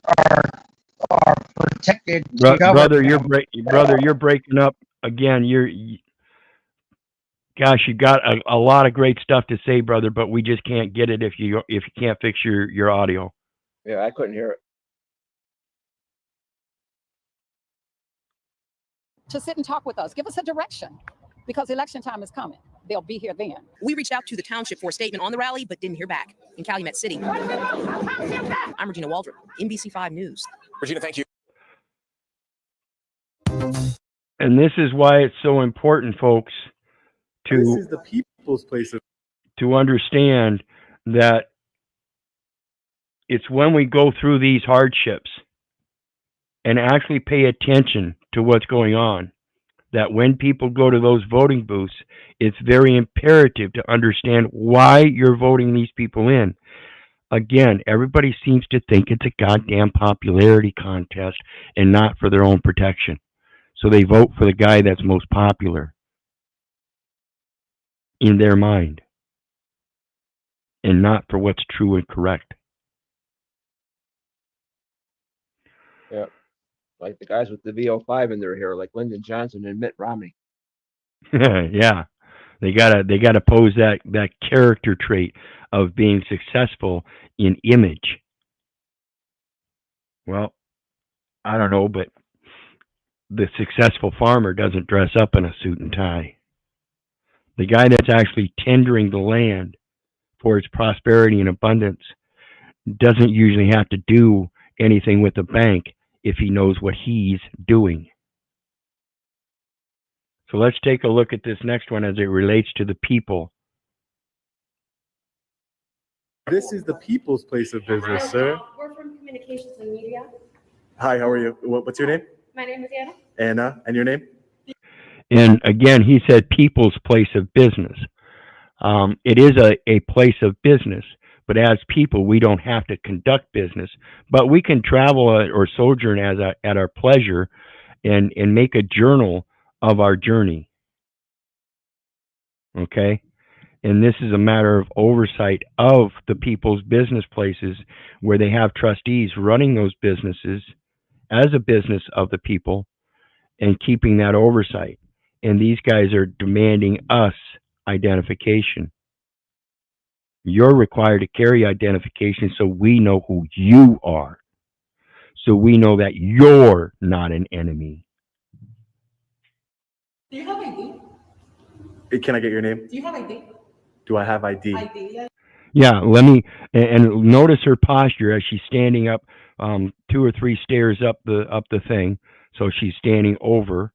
protected. Brother, you're breaking up again. Gosh, you got a lot of great stuff to say, brother, but we just can't get it if you can't fix your audio. Yeah, I couldn't hear it. To sit and talk with us, give us a direction, because election time is coming. They'll be here then. We reached out to the township for a statement on the rally, but didn't hear back. In Calumet City, I'm Regina Waldrop, NBC5 News. Regina, thank you. And this is why it's so important, folks, this is the people's place to understand that it's when we go through these hardships and actually pay attention to what's going on, that when people go to those voting booths, it's very imperative to understand why you're voting these people in. Again, everybody seems to think it's a goddamn popularity contest and not for their own protection. So they vote for the guy that's most popular in their mind, and not for what's true and correct. Yeah. Like the guys with the VO5 in their hair, like Lyndon Johnson and Mitt Romney. Yeah. They gotta pose that character trait of being successful in image. Well, I don't know, but the successful farmer doesn't dress up in a suit and tie. The guy that's actually tendering the land for its prosperity and abundance doesn't usually have to do anything with the bank if he knows what he's doing. So let's take a look at this next one as it relates to the people. This is the people's place of business, sir. We're from Communications and Media. Hi, how are you? What's your name? My name is Anna. Anna, and your name? And again, he said people's place of business. It is a place of business, but as people, we don't have to conduct business, but we can travel or sojourn at our pleasure and make a journal of our journey. Okay? And this is a matter of oversight of the people's business places where they have trustees running those businesses as a business of the people and keeping that oversight. And these guys are demanding us identification. You're required to carry identification so we know who you are. So we know that you're not an enemy. Do you have ID? Can I get your name? Do you have ID? Do I have ID? ID, yeah. Yeah, let me and notice her posture as she's standing up 2 or 3 stairs up the thing. So she's standing over.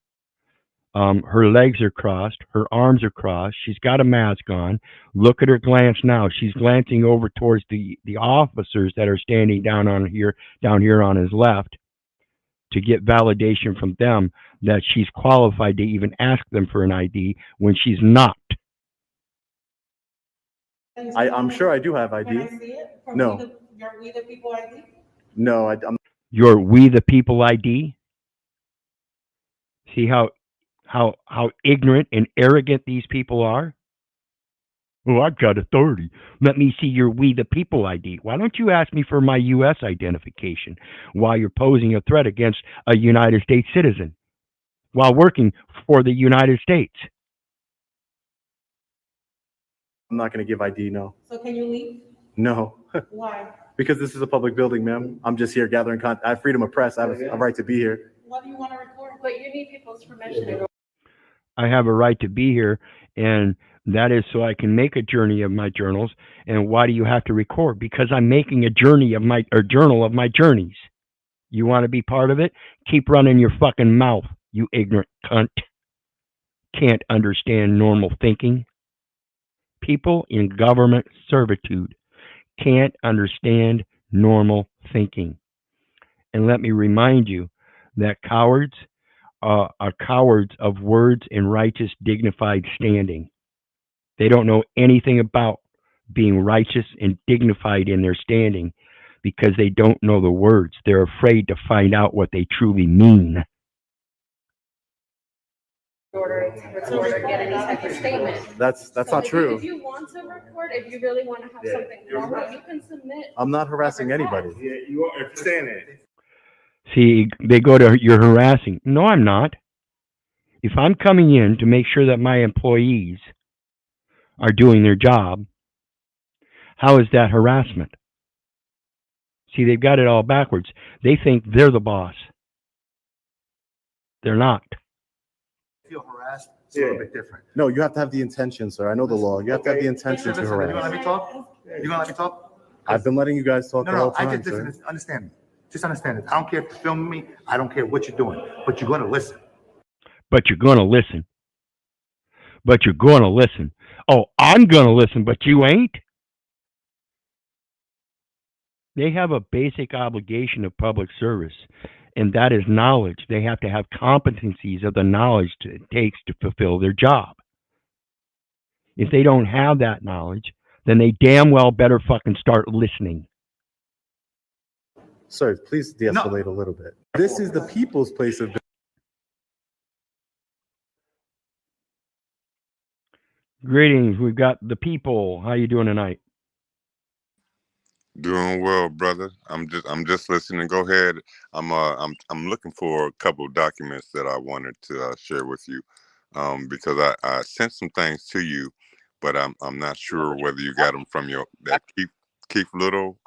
Her legs are crossed, her arms are crossed. She's got a mask on. Look at her glance now. She's glancing over towards the officers that are standing down here on his left to get validation from them that she's qualified to even ask them for an ID when she's not. I'm sure I do have ID. Can I see it? No. Your We the People ID? No, I'm. Your We the People ID. See how ignorant and arrogant these people are? Oh, I've got authority. Let me see your We the People ID. Why don't you ask me for my U.S. identification while you're posing a threat against a United States citizen while working for the United States? I'm not going to give ID. No. So can you leave? No. Why? Because this is a public building, ma'am. I'm just here gathering content. I have freedom of press. I have a right to be here. What do you want to record? But you need people's permission. I have a right to be here, and that is so I can make a journey of my journals. And why do you have to record? Because I'm making a journal of my journeys. You want to be part of it? Keep running your fucking mouth, you ignorant cunt. Can't understand normal thinking. People in government servitude can't understand normal thinking. And let me remind you that cowards are cowards of words and righteous, dignified standing. They don't know anything about being righteous and dignified in their standing because they don't know the words. They're afraid to find out what they truly mean. Get any type of statement. That's not true. If you want to record, if you really want to have something normal, you can submit. I'm not harassing anybody. Yeah, you are. If you're saying it. See, they go to, you're harassing. No, I'm not. If I'm coming in to make sure that my employees are doing their job, how is that harassment? See, they've got it all backwards. They think they're the boss. They're not. Feel harassed, it's a little bit different. No, you have to have the intention, sir. I know the law. You have to have the intention to Listen, you gonna harass. let me talk? You gonna let me talk? I've been letting you guys talk the whole I time, just sir. listen, understand me. Just understand it. I don't care if you're filming me. I don't care what you're doing, but you're gonna listen. But you're going to listen. But you're going to listen. Oh, I'm going to listen, but you ain't? They have a basic obligation of public service, and that is knowledge. They have to have competencies of the knowledge it takes to fulfill their job. If they don't have that knowledge, then they damn well better fucking start listening. Sir, please de-escalate a little bit. This is the people's place of business. Greetings. We've got the people. How you doing tonight? Doing well, brother. I'm just listening. Go ahead. I'm looking for a couple of documents that I wanted to share with you, because I sent some things to you, but I'm not sure whether you got them from that Keith Little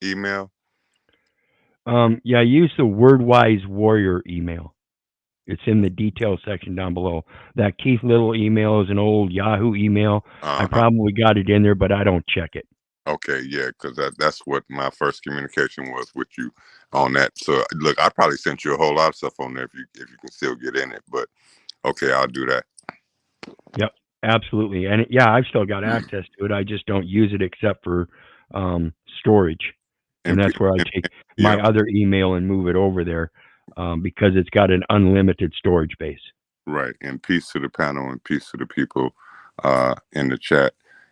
email. Yeah, I use the WordWise Warrior email. It's in the details section down below. That Keith Little email is an old Yahoo email. I probably got it in there, but I don't check it. Okay, yeah, because that's what my first communication was with you on that. So look, I probably sent you a whole lot of stuff on there if you can still get in it. But okay, I'll do that. Yep, absolutely. And yeah, I've still got access to it. I just don't use it except for storage. And that's where I take my other email and move it over there because it's got an unlimited storage base. Right. And peace to the panel and peace to the people in the chat.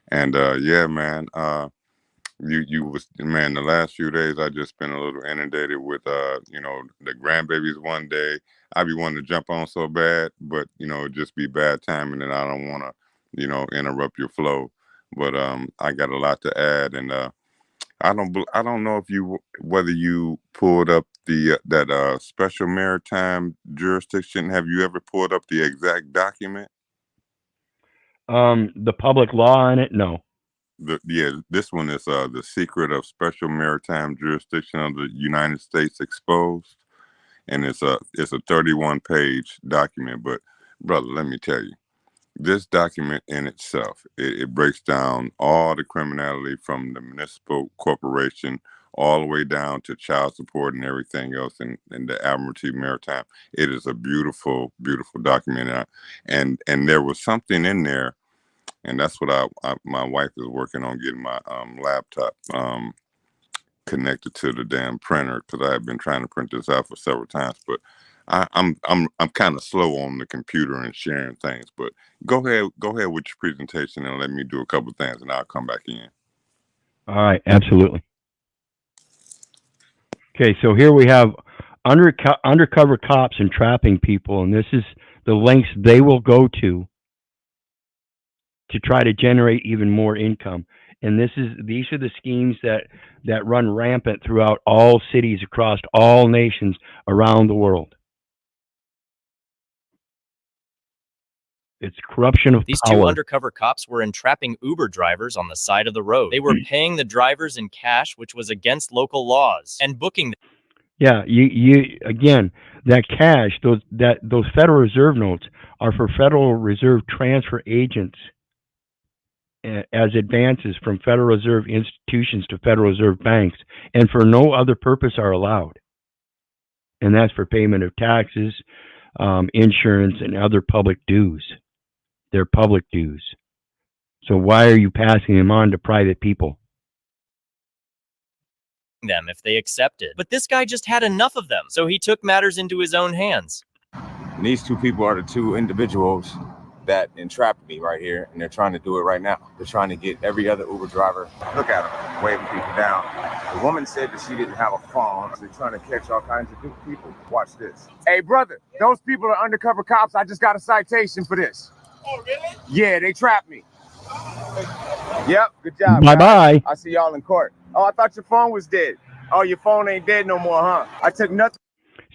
And yeah, man, man, the last few days I just been a little inundated with the grandbabies one day. I be wanting to jump on so bad, but it'd just be bad timing and I don't want to, interrupt your flow. But I got a lot to add, and I don't know whether you pulled up that special maritime jurisdiction. Have you ever pulled up the exact document? The public law on it? No. this one is The Secret of Special Maritime Jurisdiction of the United States Exposed, and it's a 31-page document. But brother, let me tell you, this document in itself, it breaks down all the criminality from the municipal corporation all the way down to child support and everything else in the Admiralty Maritime. It is a beautiful, beautiful document. And there was something in there, and that's what my wife is working on, getting my laptop connected to the damn printer, because I have been trying to print this out for several times, but I'm kind of slow on the computer and sharing things. But go ahead with your presentation and let me do a couple things, and I'll come back in. All right, absolutely. Okay, so here we have undercover cops entrapping people, and this is the lengths they will go to try to generate even more income. And these are the schemes that run rampant throughout all cities across all nations around the world. It's corruption of These power. two undercover cops were entrapping Uber drivers on the side of the road. They were paying the drivers in cash, which was against local laws, and booking them. Yeah, you again, that cash, those Federal Reserve notes are for Federal Reserve transfer agents as advances from Federal Reserve institutions to Federal Reserve banks, and for no other purpose are allowed. And that's for payment of taxes, insurance, and other public dues. They're public dues. So why are you passing them on to private people? Them if they accepted. But this guy just had enough of them, so he took matters into his own hands. And these two people are the two individuals that entrapped me right here, and they're trying to do it right now. They're trying to get every other Uber driver. Look at them, waving people down. The woman said that she didn't have a phone, so they're trying to catch all kinds of people. Watch this. Hey, brother, those people are undercover cops. I just got a citation for this. Oh, really? Yeah, they trapped me. Yep, good job. Bye-bye. I see y'all in court. Oh, I thought your phone was dead. Oh, your phone ain't dead no more, huh? I took nothing.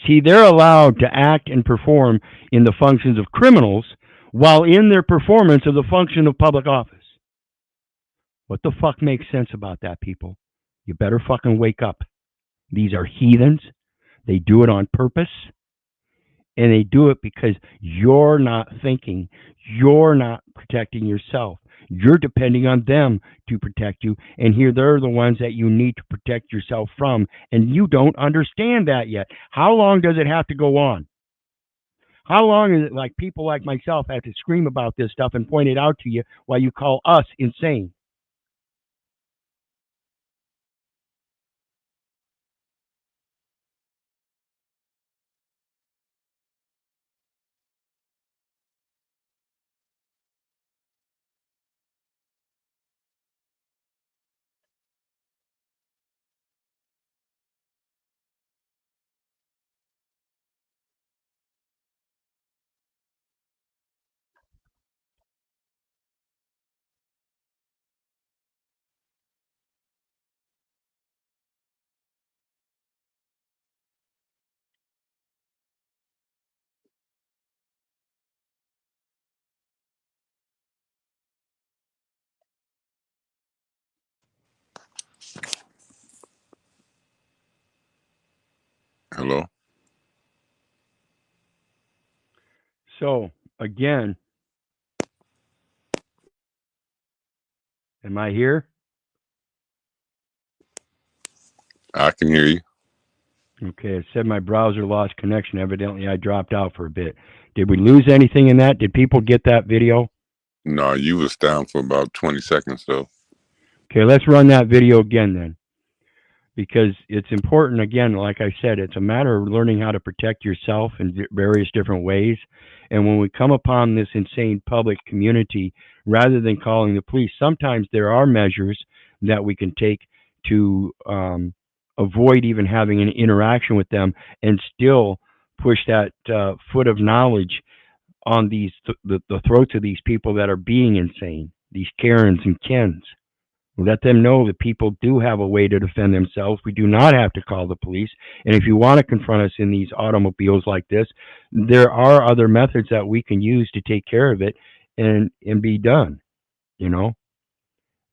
See, they're allowed to act and perform in the functions of criminals while in their performance of the function of public office. What the fuck makes sense about that, people? You better fucking wake up. These are heathens. They do it on purpose. And they do it because you're not thinking. You're not protecting yourself. You're depending on them to protect you. And here they're the ones that you need to protect yourself from. And you don't understand that yet. How long does it have to go on? How long is it like people like myself have to scream about this stuff and point it out to you while you call us insane? Hello? So, again, am I here? I can hear you. Okay, it said my browser lost connection. Evidently, I dropped out for a bit. Did we lose anything in that? Did people get that video? No, you was down for about 20 seconds, though. Okay, let's run that video again then. Because it's important, again, like I said, it's a matter of learning how to protect yourself in various different ways. And when we come upon this insane public community, rather than calling the police, sometimes there are measures that we can take to avoid even having an interaction with them and still push that foot of knowledge on these the throats of these people that are being insane, these Karens and Kens. Let them know that people do have a way to defend themselves. We do not have to call the police. And if you want to confront us in these automobiles like this, there are other methods that we can use to take care of it and be done, you know.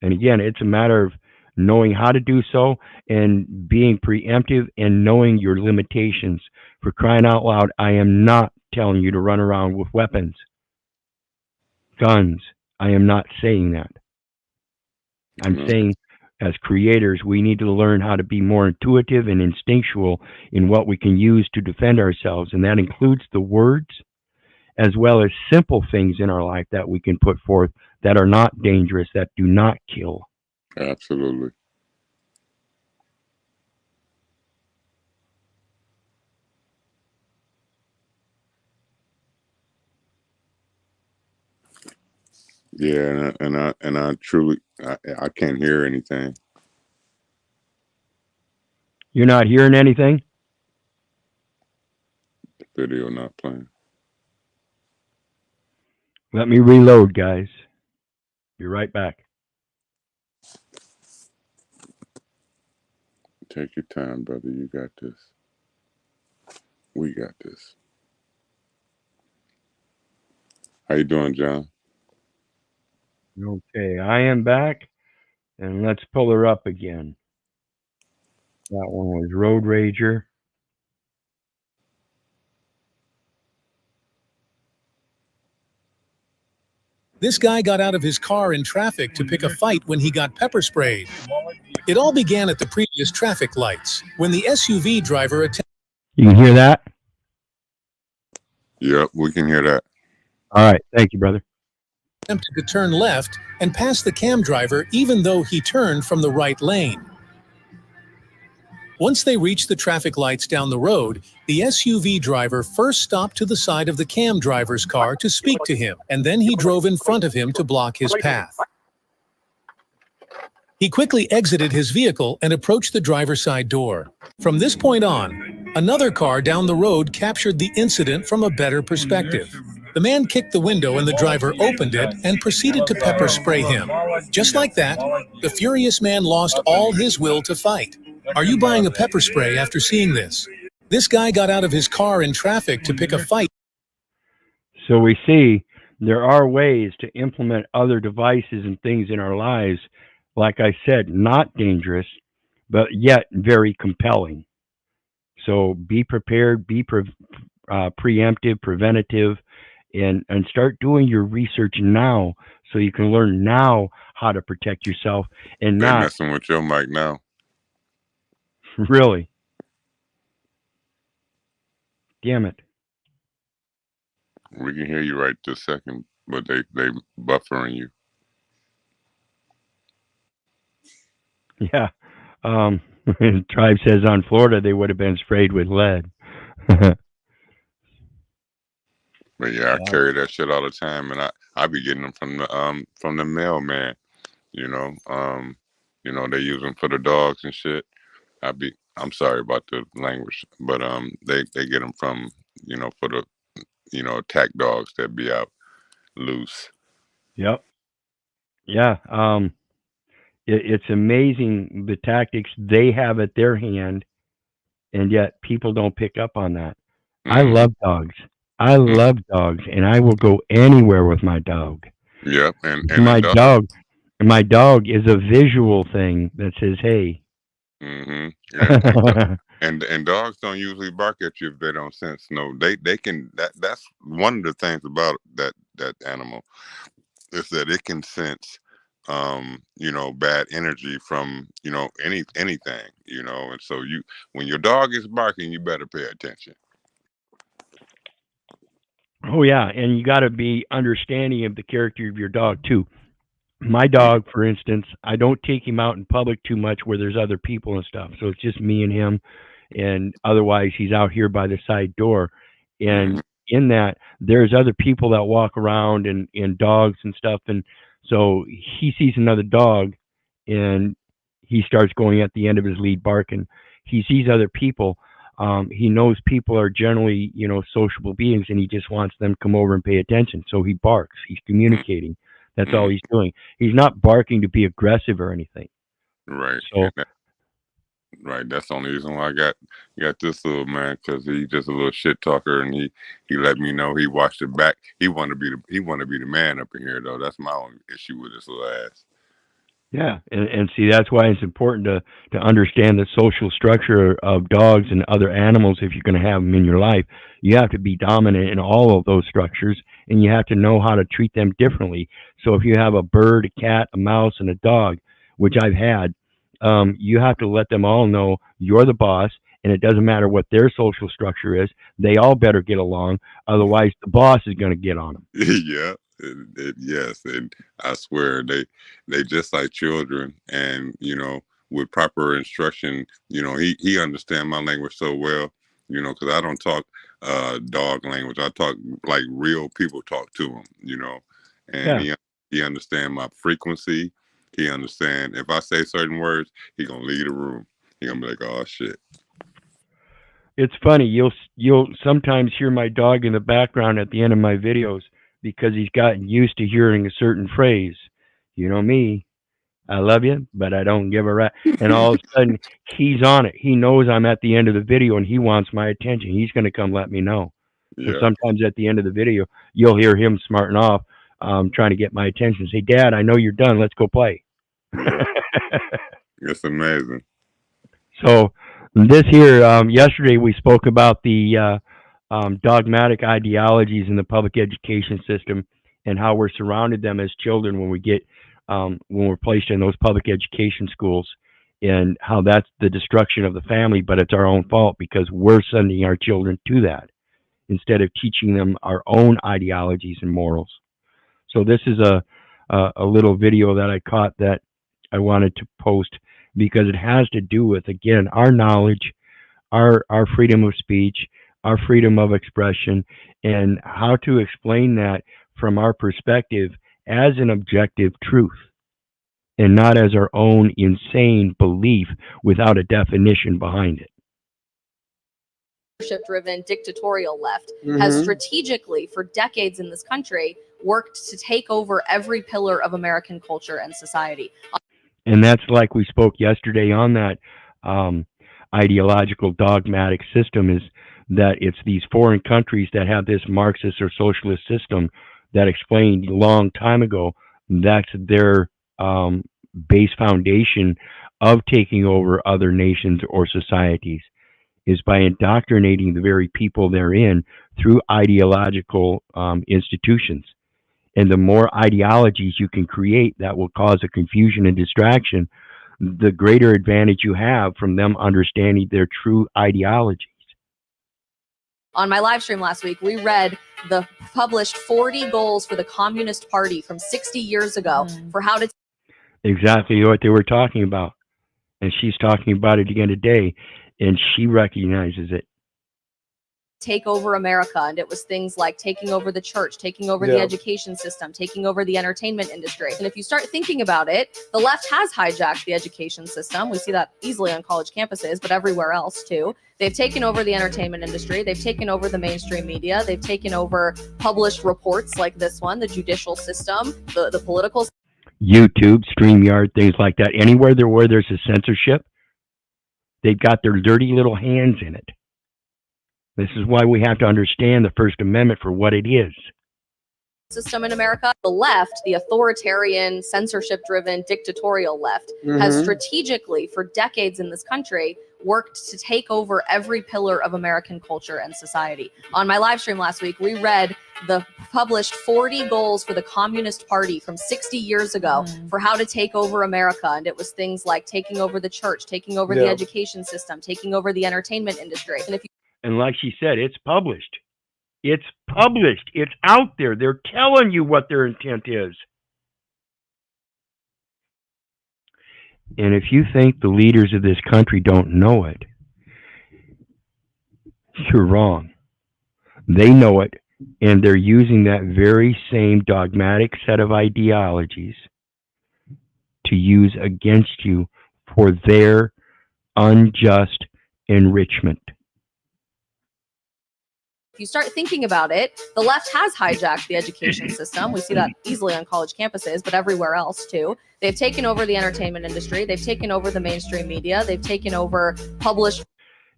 And again, it's a matter of knowing how to do so and being preemptive and knowing your limitations. For crying out loud, I am not telling you to run around with weapons, guns. I am not saying that. I'm saying as creators, we need to learn how to be more intuitive and instinctual in what we can use to defend ourselves. And that includes the words as well as simple things in our life that we can put forth that are not dangerous, that do not kill. Absolutely. Yeah, and I truly I can't hear anything. You're not hearing anything? Video not playing. Let me reload, guys. Be right back. Take your time, brother. You got this. We got this. How you doing, John? Okay, I am back, and let's pull her up again. That one was Road Rager. This guy got out of his car in traffic to pick a fight when he got pepper sprayed. It all began at the previous traffic lights when the SUV driver attempted. You can hear that? Yep, we can hear that. All right, thank you, brother. To turn left and pass the cam driver even though he turned from the right lane. Once they reached the traffic lights down the road, the SUV driver first stopped to the side of the cam driver's car to speak to him, and then he drove in front of him to block his path. He quickly exited his vehicle and approached the driver's side door. From this point on, another car down the road captured the incident from a better perspective. The man kicked the window and the driver opened it and proceeded to pepper spray him. Just like that, the furious man lost all his will to fight. Are you buying a pepper spray after seeing this? This guy got out of his car in traffic to pick a fight. So we see there are ways to implement other devices and things in our lives, like I said, not dangerous, but yet very compelling. So be prepared, be preemptive, preventative, and start doing your research now so you can learn now how to protect yourself and They're not messing with your mic now. really. Damn it. We can hear you right this second, but they buffering you. Yeah. Tribe says on Florida they would have been sprayed with lead. But yeah, I carry that shit all the time, and I be getting them from the mailman. You know, they use them for the dogs and shit. I'm sorry about the language, but they get them from for the attack dogs that be out loose. Yep. Yeah. It's amazing the tactics they have at their hand, and yet people don't pick up on that. I love dogs. I love dogs, and I will go anywhere with my dog. Yep, and My dog is a visual thing that says, "Hey." Yeah, and dogs don't usually bark at you if they don't sense. No, they can. That's one of the things about that animal is that it can sense, bad energy from anything, and so when your dog is barking, you better pay attention. Oh yeah, and you got to be understanding of the character of your dog too. My dog, for instance, I don't take him out in public too much where there's other people and stuff. So it's just me and him, and otherwise he's out here by the side door. And in that, there's other people that walk around and dogs and stuff. And so he sees another dog, and he starts going at the end of his lead barking. He sees other people. He knows people are generally, sociable beings, and he just wants them to come over and pay attention. So he barks. He's communicating. That's all he's doing. He's not barking to be aggressive or anything. Right. So, right. That's the only reason why I got this little man, because he's just a little shit talker, and he let me know he watched it back. He want to be the man up in here though. That's my only issue with this little ass. Yeah, and see that's why it's important to understand the social structure of dogs and other animals. If you're going to have them in your life, you have to be dominant in all of those structures, and you have to know how to treat them differently. So if you have a bird, a cat, a mouse, and a dog, which I've had, you have to let them all know you're the boss, and it doesn't matter what their social structure is. They all better get along, otherwise the boss is going to get on them. Yeah, yes, and I swear they just like children, and with proper instruction, he understand my language so well, because I don't talk dog language. I talk like real people talk to him, and Yeah. he understand my frequency. He understand if I say certain words, he gonna leave the room. He gonna be like, oh shit. It's funny. You'll sometimes hear my dog in the background at the end of my videos because he's gotten used to hearing a certain phrase. You know me, I love you, but I don't give a rat. And all of a sudden, he's on it. He knows I'm at the end of the video and he wants my attention. He's going to come let me know. So Yeah, sometimes at the end of the video, you'll hear him smarting off, trying to get my attention. Say, Dad, I know you're done. Let's go play. yeah, it's amazing. So this here, yesterday we spoke about the dogmatic ideologies in the public education system and how we're surrounded them as children when we get when we're placed in those public education schools, and how that's the destruction of the family, but it's our own fault because we're sending our children to that instead of teaching them our own ideologies and morals. So this is a little video that I caught that I wanted to post because it has to do with, again, our knowledge, our freedom of speech, our freedom of expression, and how to explain that from our perspective as an objective truth and not as our own insane belief without a definition behind it. Driven dictatorial left has strategically for decades in this country worked to take over every pillar of American culture and society. And that's like we spoke yesterday on that ideological dogmatic system, is that it's these foreign countries that have this Marxist or socialist system that explained a long time ago that's their base foundation of taking over other nations or societies, is by indoctrinating the very people they're in through ideological institutions. And the more ideologies you can create that will cause a confusion and distraction, the greater advantage you have from them understanding their true ideology. On my live stream last week, we read the published 40 goals for the Communist Party from 60 years ago for how to Exactly what they were talking about. And she's talking about it again today, and she recognizes it. take over America. And it was things like taking over the church, taking over the education system, taking over the entertainment industry. And if you start thinking about it, the left has hijacked the education system. We see that easily on college campuses, but everywhere else too. They've taken over the entertainment industry. They've taken over the mainstream media. They've taken over published reports like this one, the judicial system, the political YouTube, StreamYard, things like that. Anywhere where there's a censorship, they've got their dirty little hands in it. This is why we have to understand the First Amendment for what it is. system in America. The left, the authoritarian, censorship-driven, dictatorial left, has strategically, for decades in this country, worked to take over every pillar of American culture and society. On my live stream last week, we read the published 40 goals for the Communist Party from 60 years ago for how to take over America. And it was things like taking over the church, taking over the education system, taking over the entertainment industry. And like she said, it's published. It's published. It's out there. They're telling you what their intent is. And if you think the leaders of this country don't know it, you're wrong. They know it, and they're using that very same dogmatic set of ideologies to use against you for their unjust enrichment. If you start thinking about it, the left has hijacked the education system. We see that easily on college campuses, but everywhere else too. They've taken over the entertainment industry. They've taken over the mainstream media. They've taken over published.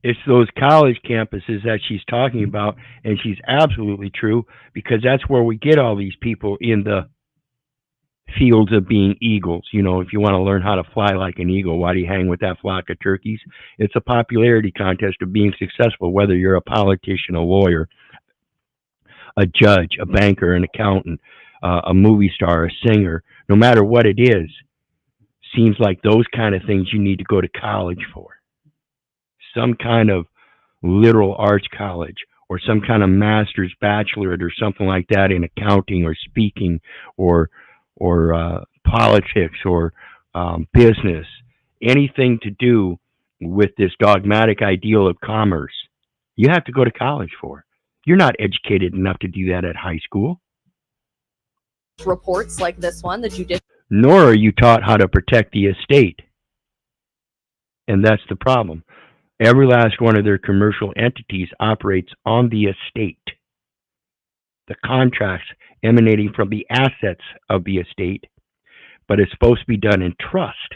It's those college campuses that she's talking about, and she's absolutely true, because that's where we get all these people in the fields of being eagles. You know, if you want to learn how to fly like an eagle, why do you hang with that flock of turkeys? It's a popularity contest of being successful, whether you're a politician, a lawyer, a judge, a banker, an accountant, a movie star, a singer, no matter what it is. Seems like those kind of things you need to go to college for. Some kind of liberal arts college, or some kind of master's, bachelorate, or something like that in accounting or speaking or politics or business. Anything to do with this dogmatic ideal of commerce, you have to go to college for. You're not educated enough to do that at high school. Reports like this one, the judicial. Nor are you taught how to protect the estate. And that's the problem. Every last one of their commercial entities operates on the estate. The contracts emanating from the assets of the estate, but it's supposed to be done in trust.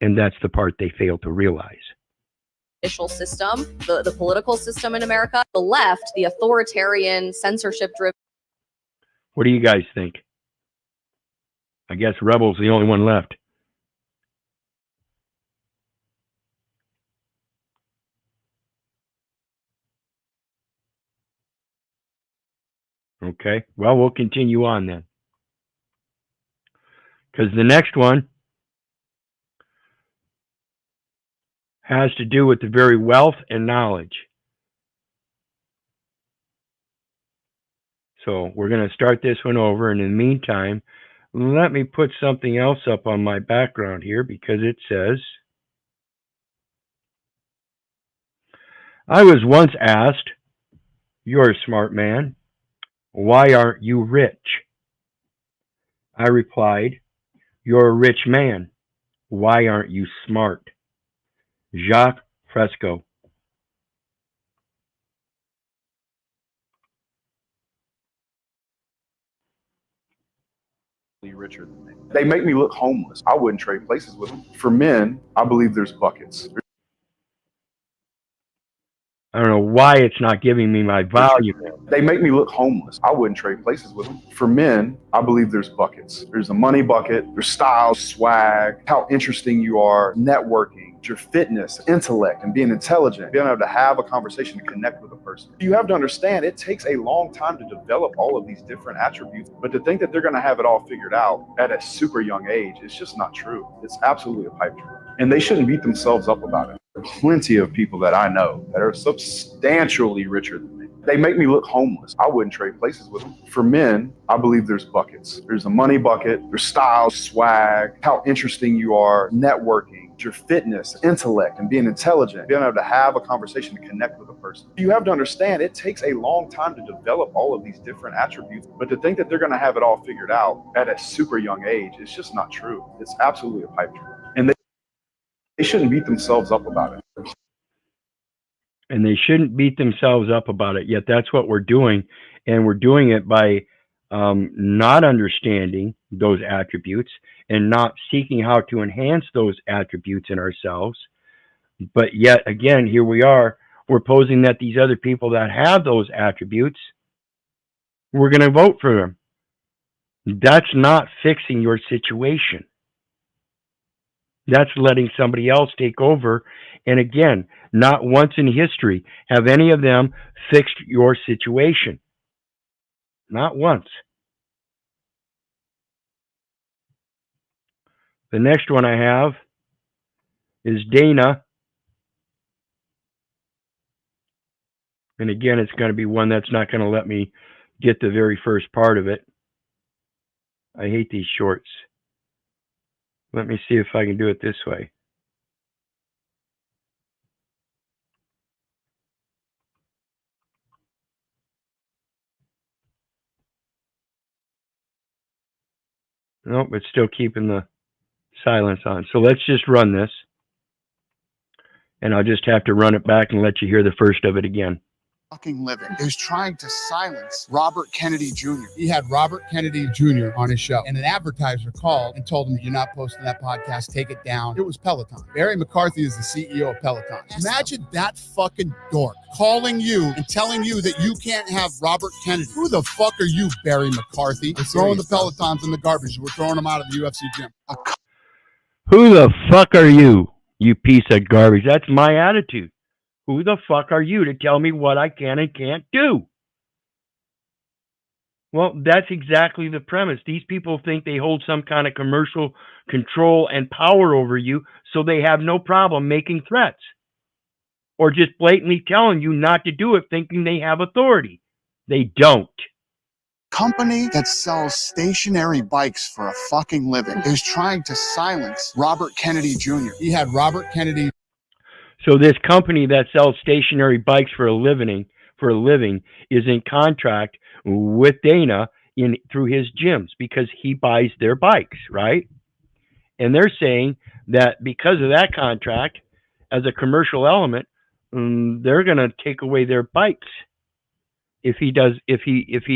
And that's the part they fail to realize. Judicial system, the political system in America, the left, the authoritarian, censorship-driven. What do you guys think? I guess Rebel's the only one left. Okay, well, we'll continue on then. Because the next one has to do with the very wealth and knowledge. So we're going to start this one over, and in the meantime, let me put something else up on my background here, because it says, I was once asked, you're a smart man, why aren't you rich? I replied, you're a rich man, why aren't you smart? Jacques Fresco. Richer than me. They make me look homeless. I wouldn't trade places with them. For men, I believe there's buckets. I don't know why it's not giving me my value. They make me look homeless. I wouldn't trade places with them. For men, I believe there's buckets. There's a money bucket, there's style, swag, how interesting you are, networking, your fitness, intellect, and being intelligent, being able to have a conversation and connect with a person. You have to understand it takes a long time to develop all of these different attributes, but to think that they're going to have it all figured out at a super young age, it's just not true. It's absolutely a pipe dream. And they shouldn't beat themselves up about it. There are plenty of people that I know that are substantially richer than me. They make me look homeless. I wouldn't trade places with them. For men, I believe there's buckets. There's a money bucket, there's style, swag, how interesting you are, networking, your fitness, intellect, and being intelligent, being able to have a conversation and connect with a person. You have to understand it takes a long time to develop all of these different attributes, but to think that they're going to have it all figured out at a super young age, it's just not true. It's absolutely a pipe dream. And they shouldn't beat themselves up about it. And they shouldn't beat themselves up about it, yet that's what we're doing. And we're doing it by not understanding those attributes and not seeking how to enhance those attributes in ourselves. But yet again, here we are, we're posing that these other people that have those attributes, we're going to vote for them. That's not fixing your situation. That's letting somebody else take over. And again, not once in history have any of them fixed your situation. Not once. The next one I have is Dana. And again, it's going to be one that's not going to let me get the very first part of it. I hate these shorts. Let me see if I can do it this way. Nope, it's still keeping the silence on. So let's just run this. And I'll just have to run it back and let you hear the first of it again. fucking living is trying to silence Robert Kennedy Jr. He had Robert Kennedy Jr. on his show, and an advertiser called and told him, "You're not posting that podcast, take it down." It was Peloton. Barry McCarthy is the CEO of Peloton. Imagine that fucking dork calling you and telling you that you can't have Robert Kennedy. Who the fuck are you, Barry McCarthy? We're throwing the Pelotons in the garbage. We're throwing them out of the UFC gym. Who the fuck are you, you piece of garbage? That's my attitude. Who the fuck are you to tell me what I can and can't do? Well, that's exactly the premise. These people think they hold some kind of commercial control and power over you, so they have no problem making threats or just blatantly telling you not to do it, thinking they have authority. They don't. Company that sells stationary bikes for a fucking living is trying to silence Robert Kennedy Jr. He had Robert Kennedy. So this company that sells stationary bikes for a living is in contract with Dana through his gyms because he buys their bikes, right? And they're saying that because of that contract, as a commercial element, they're going to take away their bikes if he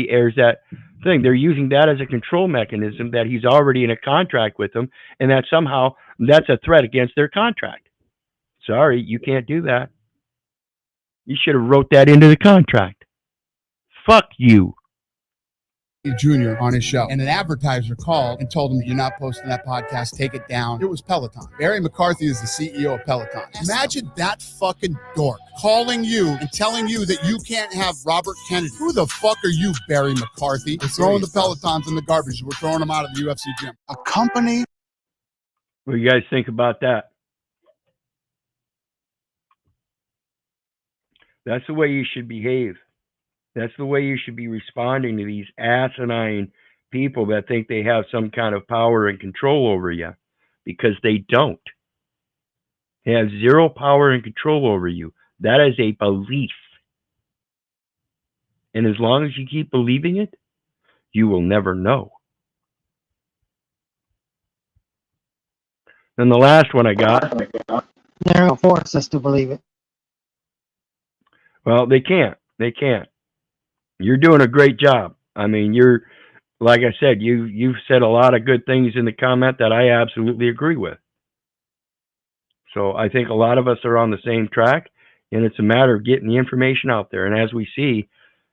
airs that thing. They're using that as a control mechanism that he's already in a contract with them, and that somehow that's a threat against their contract. Sorry, you can't do that. You should have wrote that into the contract. Fuck you. Jr. on his show, and an advertiser called and told him, "You're not posting that podcast, take it down." It was Peloton. Barry McCarthy is the CEO of Peloton. Imagine that fucking dork calling you and telling you that you can't have Robert Kennedy. Who the fuck are you, Barry McCarthy? We're throwing the Pelotons in the garbage. We're throwing them out of the UFC gym. A company. What do you guys think about that? That's the way you should behave. That's the way you should be responding to these asinine people that think they have some kind of power and control over you, because they don't. They have zero power and control over you. That is a belief. And as long as you keep believing it, you will never know. And the last one I got. They're going to force us to believe it. Well, they can't. They can't. You're doing a great job. I mean, you're, like I said, you've said a lot of good things in the comment that I absolutely agree with. So I think a lot of us are on the same track, and it's a matter of getting the information out there. And as we see,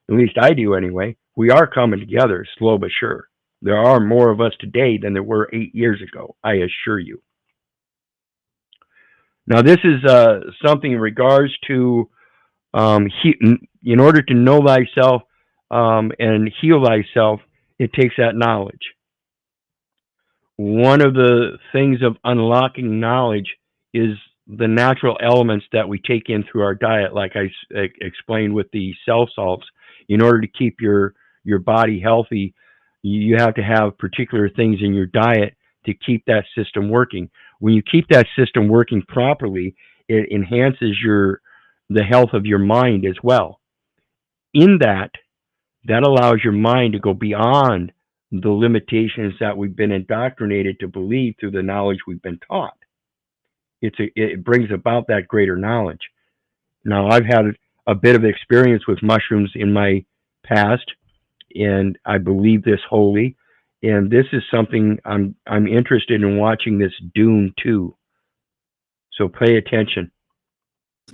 at least I do anyway, we are coming together, slow but sure. There are more of us today than there were 8 years ago, I assure you. Now, this is something in regards to, in order to know thyself and heal thyself, it takes that knowledge. One of the things of unlocking knowledge is the natural elements that we take in through our diet, like I explained with the cell salts. In order to keep your body healthy, you have to have particular things in your diet to keep that system working. When you keep that system working properly, it enhances the health of your mind as well. In that allows your mind to go beyond the limitations that we've been indoctrinated to believe through the knowledge we've been taught. It brings about that greater knowledge. Now, I've had a bit of experience with mushrooms in my past, and I believe this wholly. And this is something I'm interested in watching this Dune 2. So pay attention.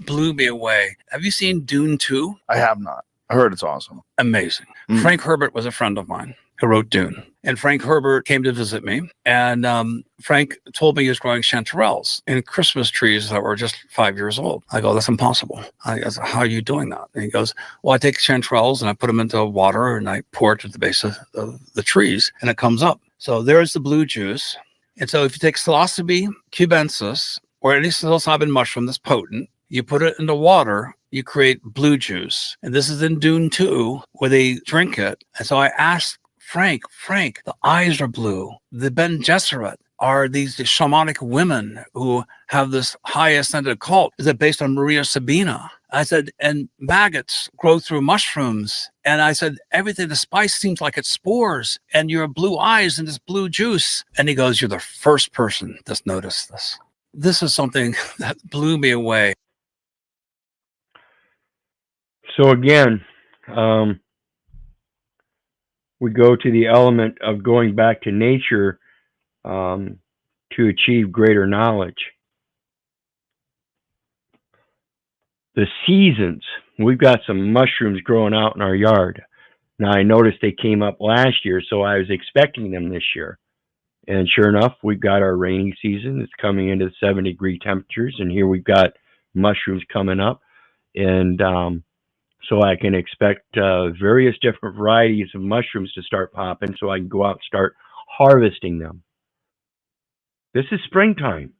Blew me away. Have you seen Dune 2? I have not. I heard it's awesome. Amazing. Frank Herbert was a friend of mine who wrote Dune. And Frank Herbert came to visit me. And Frank told me he was growing chanterelles in Christmas trees that were just 5 years old. I go, that's impossible. I go, how are you doing that? And he goes, well, I take chanterelles and I put them into water and I pour it at the base of the trees and it comes up. So there's the blue juice. And so if you take psilocybe cubensis or any psilocybin mushroom that's potent, you put it into water, you create blue juice. And this is in Dune 2 where they drink it. And so I asked Frank, the eyes are blue. The Ben Gesserit are these shamanic women who have this high ascended cult. Is it based on Maria Sabina? I said, and maggots grow through mushrooms. And I said, everything, the spice seems like it's spores and your blue eyes and this blue juice. And he goes, you're the first person that's noticed this. This is something that blew me away. So again, we go to the element of going back to nature to achieve greater knowledge. The seasons, we've got some mushrooms growing out in our yard. Now I noticed they came up last year, so I was expecting them this year. And sure enough, we've got our rainy season. It's coming into 7-degree temperatures, and here we've got mushrooms coming up. And so I can expect various different varieties of mushrooms to start popping so I can go out and start harvesting them. This is springtime.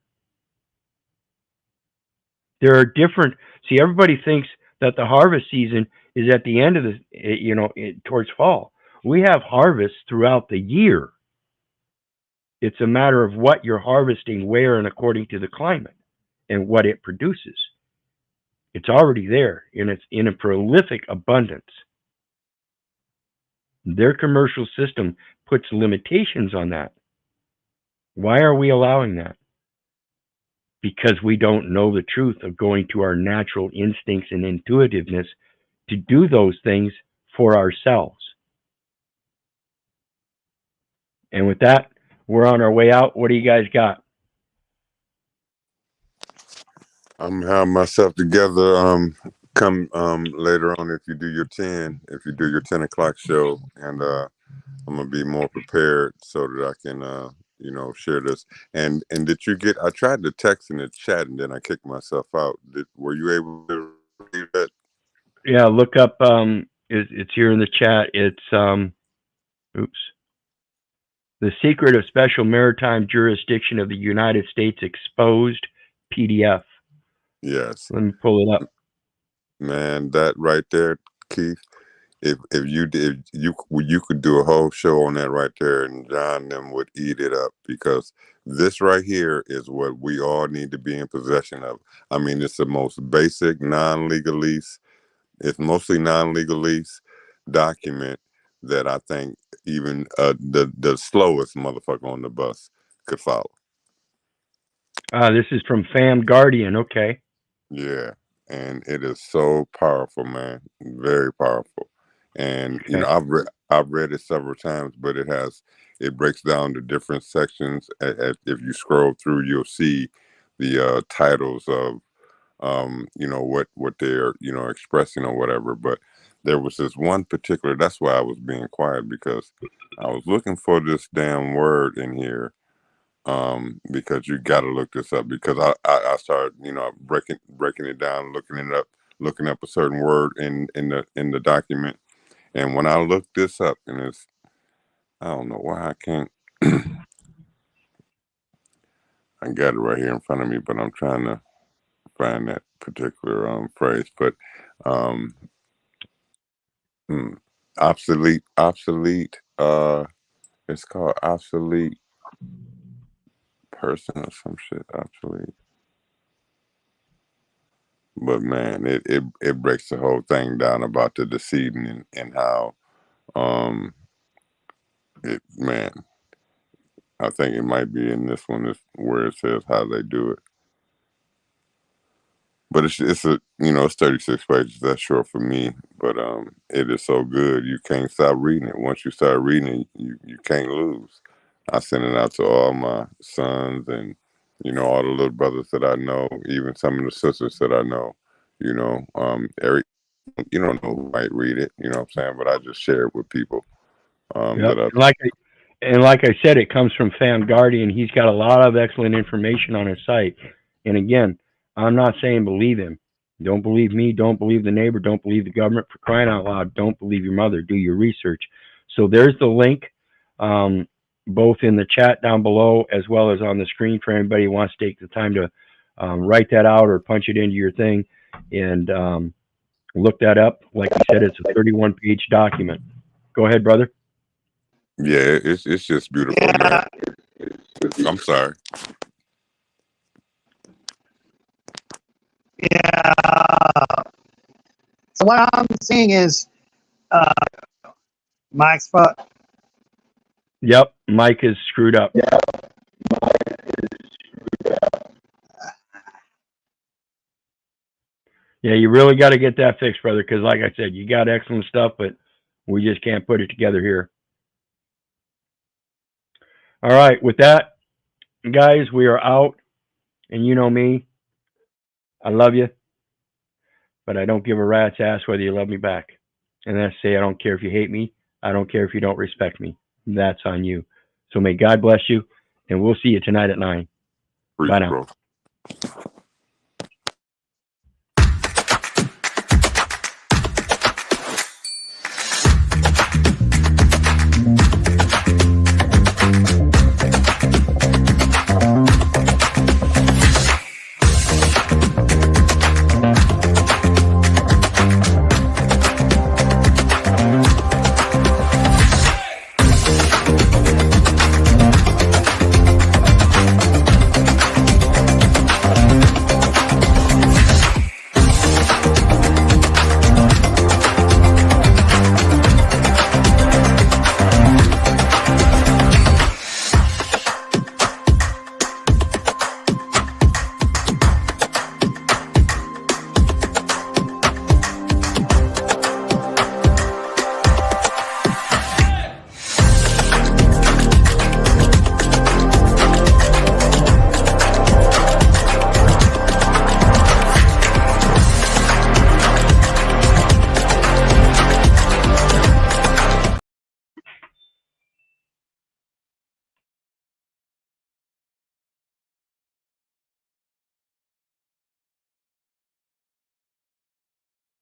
There are different, see, everybody thinks that the harvest season is at the end of the, towards fall. We have harvests throughout the year. It's a matter of what you're harvesting, where, and according to the climate and what it produces. It's already there, and it's in a prolific abundance. Their commercial system puts limitations on that. Why are we allowing that? Because we don't know the truth of going to our natural instincts and intuitiveness to do those things for ourselves. And with that, we're on our way out. What do you guys got? I'm having myself together. Come later on if you do your 10 o'clock show, and I'm gonna be more prepared so that I can share this. And did you get? I tried to text in the chat and then I kicked myself out. Were you able to read that? Yeah, look up. It's here in the chat. It's The Secret of Special Maritime Jurisdiction of the United States Exposed PDF. Yes. Let me pull it up. Man, that right there, Keith. If you could do a whole show on that right there, and John and them would eat it up, because this right here is what we all need to be in possession of. I mean, it's the most basic non-legalese. It's mostly non-legalese document that I think even the slowest motherfucker on the bus could follow. This is from Fam Guardian. Okay. Yeah, and it is so powerful, man. Very powerful. And Okay. I've read it several times, but it breaks down the different sections. If you scroll through, you'll see the titles of what they're expressing or whatever. But there was this one particular. That's why I was being quiet, because I was looking for this damn word in here. Because you got to look this up, because I started breaking it down, looking up a certain word in the document. And when I looked this up, and I don't know why I can't. I got it right here in front of me, but I'm trying to find that particular phrase. But obsolete. It's called obsolete person or some shit. Obsolete. But man, it breaks the whole thing down about the decedent and how man, I think it might be in this one where it says how they do it. But it's it's 36 pages. That's short for me, but it is so good you can't stop reading it. Once you start reading it, you can't lose. I send it out to all my sons and all the little brothers that I know, even some of the sisters that I know. Eric, you don't know who might read it, you know what I'm saying? But I just share it with people. Yep. Like I said, it comes from Fam Guardian. He's got a lot of excellent information on his site. And again, I'm not saying believe him. Don't believe me. Don't believe the neighbor. Don't believe the government. For crying out loud, don't believe your mother. Do your research. So there's the link, both in the chat down below as well as on the screen for anybody who wants to take the time to write that out or punch it into your thing and look that up. Like I said, it's a 31-page document. Go ahead, brother. Yeah, it's just beautiful, man. I'm sorry. Yeah. So what I'm seeing is Mike's fuck. Yep, Mike is screwed up. Yeah, Mike is screwed up. Yeah, you really got to get that fixed, brother, because like I said, you got excellent stuff, but we just can't put it together here. All right, with that, guys, we are out. And you know me, I love you, but I don't give a rat's ass whether you love me back. And that's say I don't care if you hate me. I don't care if you don't respect me. That's on you. So may God bless you, and we'll see you tonight at 9. Bye now. Bro.